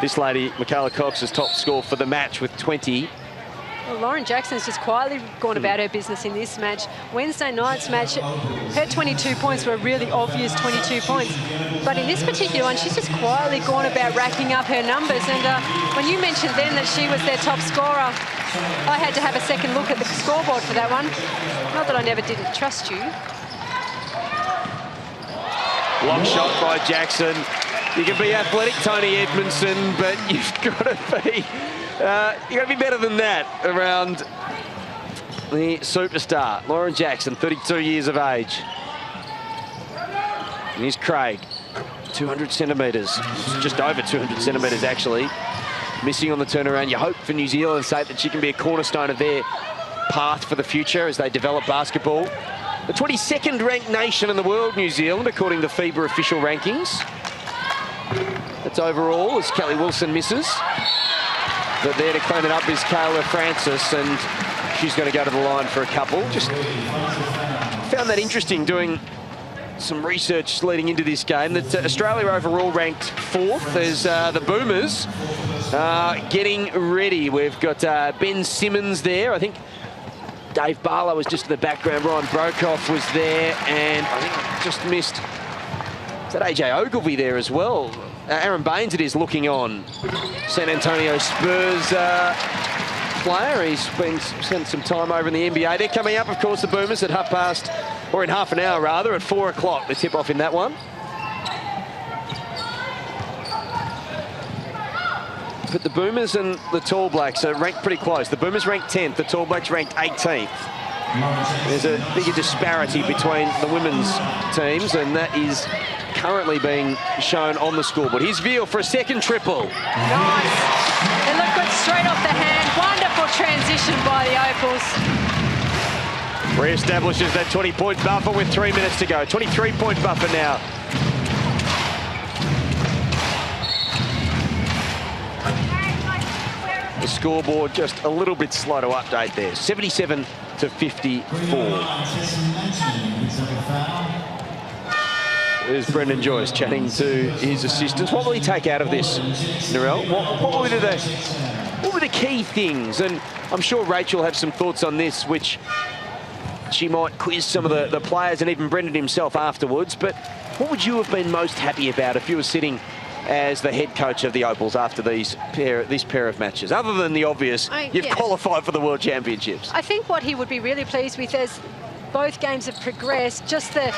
This lady, Michaela Cox, is top scorer for the match with 20. Well, Lauren Jackson's just quietly gone about her business in this match. Wednesday night's match, her 22 points were really obvious 22 points. But in this particular one, she's just quietly gone about racking up her numbers. And when you mentioned then that she was their top scorer, I had to have a second look at the scoreboard for that one. Not that I never didn't trust you. Block shot by Jackson. You can be athletic, Tony Edmondson, but you've got to be better than that around the superstar, Lauren Jackson, 32 years of age. And here's Craig, 200 centimetres, just over 200 centimetres actually, missing on the turnaround. You hope for New Zealand's sake that she can be a cornerstone of their path for the future as they develop basketball. The 22nd ranked nation in the world, New Zealand, according to FIBA official rankings. That's overall, as Kelly Wilson misses. But there to clean it up is Kayla Francis, and she's going to go to the line for a couple. Just found that interesting, doing some research leading into this game, that Australia overall ranked 4th as the Boomers getting ready. We've got Ben Simmons there. I think Dave Barlow was just in the background. Ryan Brokoff was there, and I think I just missed, is that AJ Ogilvy there as well? Aaron Baines it is, looking on. San Antonio Spurs player. He's been spent some time over in the NBA. They're coming up, of course, the Boomers at in half an hour rather, at 4 o'clock. They tip off in that one. But the Boomers and the Tall Blacks are ranked pretty close. The Boomers ranked 10th, the Tall Blacks ranked 18th. There's a bigger disparity between the women's teams, and that is currently being shown on the scoreboard. Here's Veal for a second triple. Nice. They look good straight off the hand. Wonderful transition by the Opals. Re-establishes that 20-point buffer with 3 minutes to go. 23-point buffer now. The scoreboard just a little bit slow to update there. 77 to 54. There's Brendan Joyce chatting to his assistants. What will he take out of this, Narelle? What were the key things? And I'm sure Rachel will have some thoughts on this, which she might quiz some of the players and even Brendan himself afterwards. But what would you have been most happy about if you were sitting as the head coach of the Opals after this pair of matches? Other than the obvious, you've qualified for the World Championships. I think what he would be really pleased with is both games have progressed, just the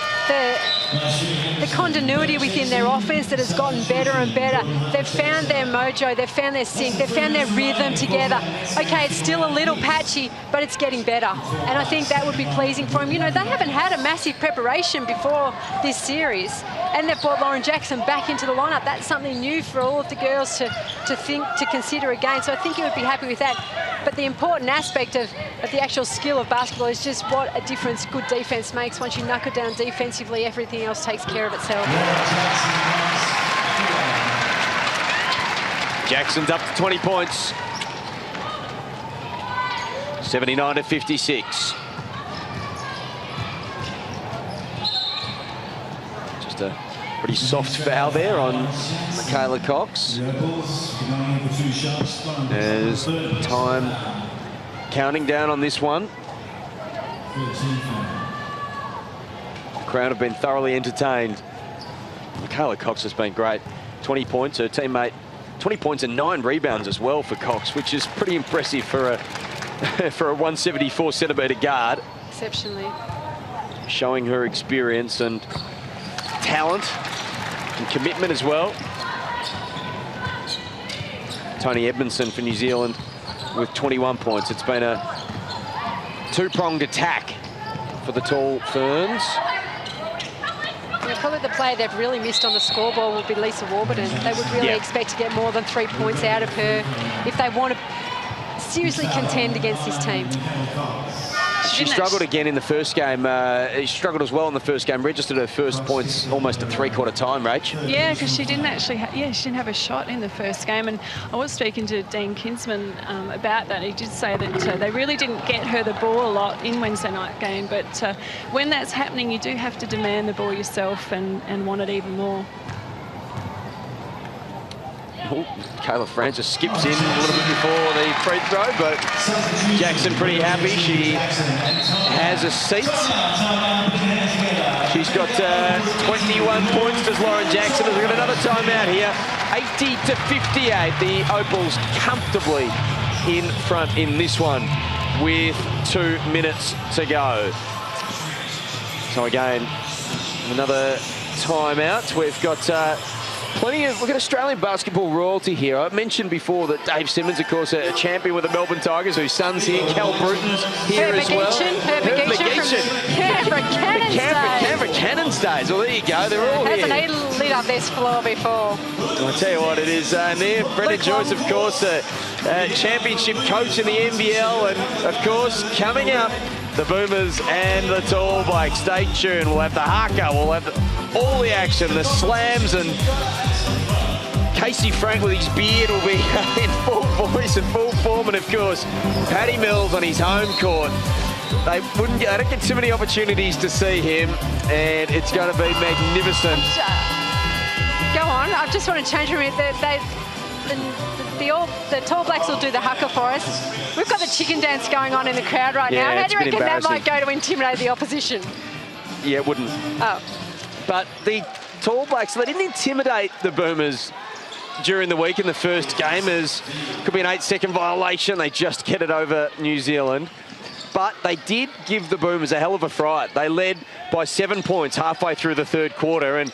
continuity within their offense that has gotten better and better. They've found their mojo, they've found their sync, they've found their rhythm together. Okay, it's still a little patchy, but it's getting better. And I think that would be pleasing for him. You know, they haven't had a massive preparation before this series, and they've brought Lauren Jackson back into the lineup. That's something new for all of the girls to consider again. So I think he would be happy with that. But the important aspect of the actual skill of basketball is just what a difference good defense makes. Once you knuckle down defensively, everything else takes care of itself. Jackson's up to 20 points. 79 to 56. Just a pretty soft foul there on Michaela Cox. There's time counting down on this one. The crowd have been thoroughly entertained. Michaela Cox has been great. 20 points, her teammate, 20 points and 9 rebounds as well for Cox, which is pretty impressive for a for a 174-centimetre guard. Exceptionally. Showing her experience and talent and commitment as well. Tony Edmondson for New Zealand with 21 points. It's been a two-pronged attack for the Tall Ferns. Yeah, probably the player they've really missed on the scoreboard will be Lisa Warburton. They would really expect to get more than 3 points out of her if they want to seriously contend against this team. She struggled again in the first game. She struggled as well in the first game. Registered her first points almost at three-quarter time, Rach. Yeah, because she didn't actually. She didn't have a shot in the first game. And I was speaking to Dean Kinsman about that. He did say that they really didn't get her the ball a lot in Wednesday night game. But when that's happening, you do have to demand the ball yourself and want it even more. Oh, Kayla Francis skips in a little bit before the free throw, but Jackson pretty happy. She has a seat. She's got 21 points, does Lauren Jackson. We've got another timeout here. 80 to 58. The Opals comfortably in front in this one with 2 minutes to go. So again, another timeout. We've got plenty of, look at Australian basketball royalty here. I mentioned before that Dave Simmons, of course, a champion with the Melbourne Tigers, whose son's here. Cal Bruton's here as well. Herb Megician from Canberra Cannons days. Canberra Cannons days. Well, there you go. They're all here. Hasn't he lit up this floor before? I'll tell you what, it is near. Brendan Joyce, of course, a championship coach in the NBL. And, of course, coming up, the Boomers and the Tall Blacks. Stay tuned. We'll have the haka. We'll have all the action, the slams, and Casey Frank with his beard will be in full voice and full form. And, of course, Paddy Mills on his home court. They don't get too many opportunities to see him, and it's going to be magnificent. Go on. I just want to change a minute. The Tall Blacks will do the haka for us. We've got the chicken dance going on in the crowd right now. How do you reckon that might go to intimidate the opposition? Yeah, it wouldn't. Oh. But the Tall Blacks, they didn't intimidate the Boomers during the week in the first game, as could be an 8-second violation. They just get it over New Zealand. But they did give the Boomers a hell of a fright. They led by 7 points halfway through the third quarter, and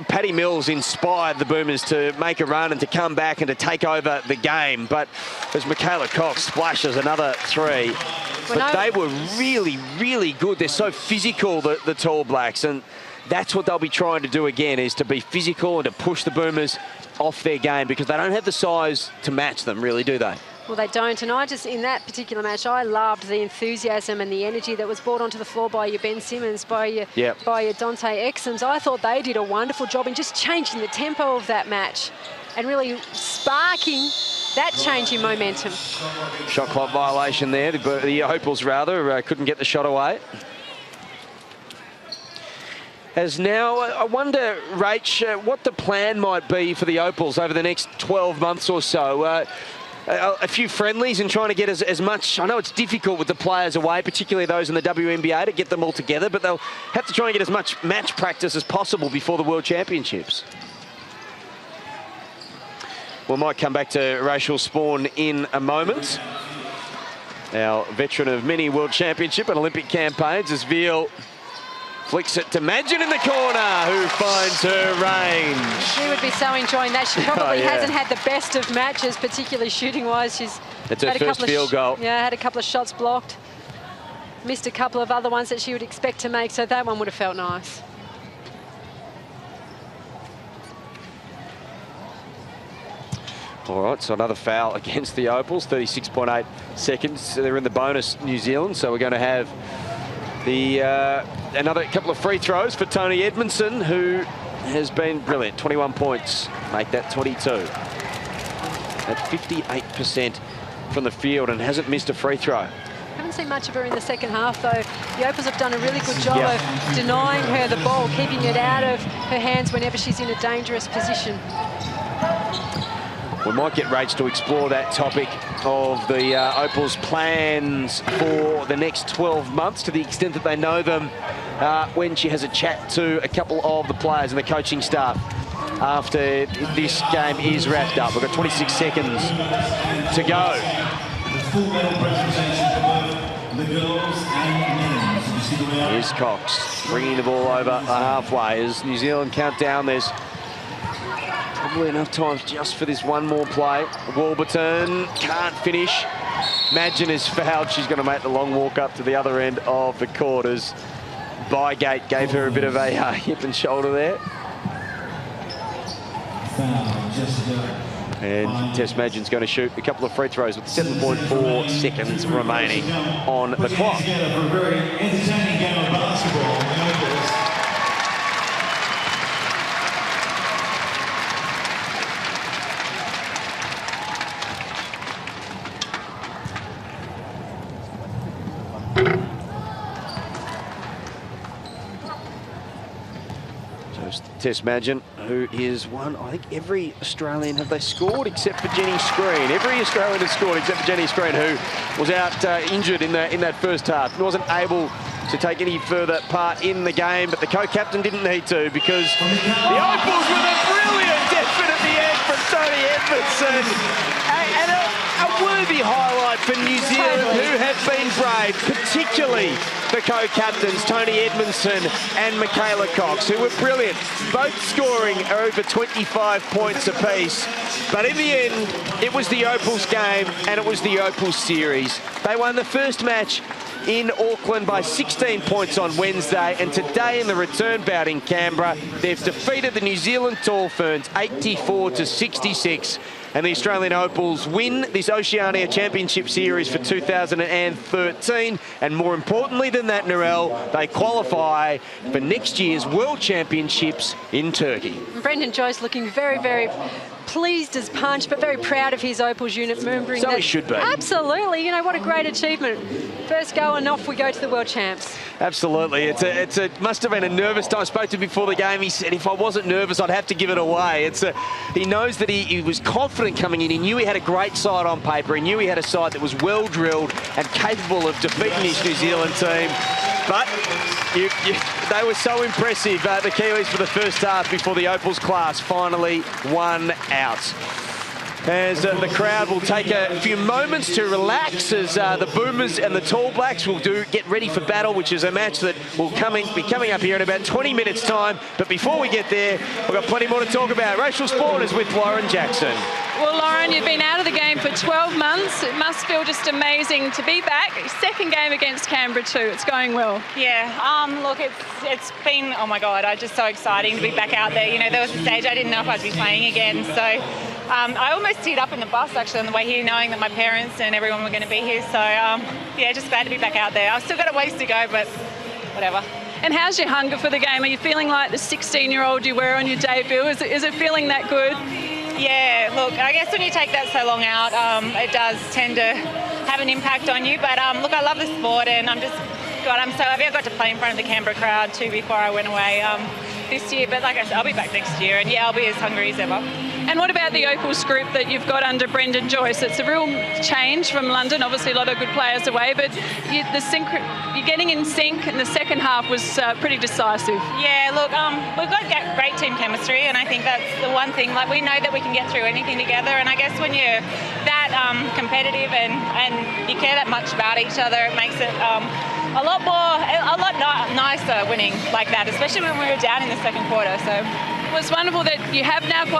Paddy Mills inspired the Boomers to make a run and to come back and to take over the game. But as Michaela Cox splashes another three, but they were really, really good. They're so physical, the Tall Blacks, and that's what they'll be trying to do again, is to be physical and to push the Boomers off their game, because they don't have the size to match them, really, do they? Well, they don't, and in that particular match, I loved the enthusiasm and the energy that was brought onto the floor by your Ben Simmons, by your Dante Exums. I thought they did a wonderful job in just changing the tempo of that match and really sparking that change in momentum. Shot clock violation there. The Opals, rather, couldn't get the shot away. As now, I wonder, Rach, what the plan might be for the Opals over the next 12 months or so. A few friendlies and trying to get as much. I know it's difficult with the players away, particularly those in the WNBA, to get them all together, but they'll have to try and get as much match practice as possible before the World Championships. We might come back to Rachel Spawn in a moment. Our veteran of many World Championship and Olympic campaigns, as Veal flicks it to Madgen in the corner, who finds her range. She would be so enjoying that. She probably hasn't had the best of matches, particularly shooting-wise. She's It's her first field goal. Yeah, had a couple of shots blocked. Missed a couple of other ones that she would expect to make, so that one would have felt nice. All right, so another foul against the Opals, 36.8 seconds. They're in the bonus, New Zealand, so we're going to have another couple of free throws for Tony Edmondson, who has been brilliant. 21 points, make that 22. At 58% from the field and hasn't missed a free throw. Haven't seen much of her in the second half, though. The Opals have done a really good job of denying her the ball, keeping it out of her hands whenever she's in a dangerous position. We might get Rach to explore that topic of the Opals' plans for the next 12 months, to the extent that they know them, when she has a chat to a couple of the players and the coaching staff after this game is wrapped up. We've got 26 seconds to go. Here's Cox bringing the ball over the halfway as New Zealand count down. There's probably enough time just for this one more play. Warburton can't finish. Madgen is fouled. She's going to make the long walk up to the other end of the court as Bygate gave her a bit of a hip and shoulder there. And Tess Madgen's going to shoot a couple of free throws with 7.4 seconds remaining on the clock. Tess Madgen, who is one, I think every Australian, have they scored except for Jenny Screen? Every Australian has scored except for Jenny Screen, who was out injured in that first half. Wasn't able to take any further part in the game, but the co-captain didn't need to, because the Opals with a brilliant effort at the end from Tony Edmondson. And a worthy highlight for New Zealand, who have been brave, particularly the co-captains, Tony Edmondson and Michaela Cox, who were brilliant, both scoring over 25 points apiece. But in the end, it was the Opals game, and it was the Opals series. They won the first match in Auckland by 16 points on Wednesday, and today in the return bout in Canberra, they've defeated the New Zealand Tall Ferns 84-66. And the Australian Opals win this Oceania Championship Series for 2013. And more importantly than that, Narelle, they qualify for next year's World Championships in Turkey. Brendan Joyce looking very, very pleased as punch, but very proud of his Opals unit, remembering so that. He should be. Absolutely. You know, what a great achievement. First go and off we go to the World Champs. Absolutely. It must have been a nervous time. I spoke to him before the game. He said, if I wasn't nervous, I'd have to give it away. He knows that he was confident coming in. He knew he had a great side on paper. He knew he had a side that was well drilled and capable of defeating his New Zealand team. But they were so impressive, the Kiwis, for the first half before the Opals class finally won out. as the crowd will take a few moments to relax as the Boomers and the Tall Blacks will get ready for battle, which is a match that will be coming up here in about 20 minutes' time. But before we get there, we've got plenty more to talk about. Racial Sport is with Lauren Jackson. Well, Lauren, you've been out of the game for 12 months. It must feel just amazing to be back. Second game against Canberra too. It's going well. Yeah, look, it's been, oh my God, just so exciting to be back out there. You know, there was a stage I didn't know if I'd be playing again. So I almost teared up in the bus actually on the way here, knowing that my parents and everyone were going to be here. So yeah, just glad to be back out there. I've still got a ways to go, but whatever. And how's your hunger for the game? Are you feeling like the 16-year-old you were on your debut? Is it feeling that good? Yeah, look, I guess when you take that so long out, it does tend to have an impact on you. But look, I love the sport, and I'm so happy I got to play in front of the Canberra crowd too before I went away this year. But like I said, I'll be back next year, and yeah, I'll be as hungry as ever. And what about the Opals group that you've got under Brendan Joyce? It's a real change from London. Obviously, a lot of good players away, but you're getting in sync, and the second half was pretty decisive. Yeah, look, we've got great team chemistry, and I think that's the one thing. Like, we know that we can get through anything together, and I guess when you're that competitive and you care that much about each other, it makes it a lot nicer winning like that, especially when we were down in the second quarter. So it was wonderful that you have now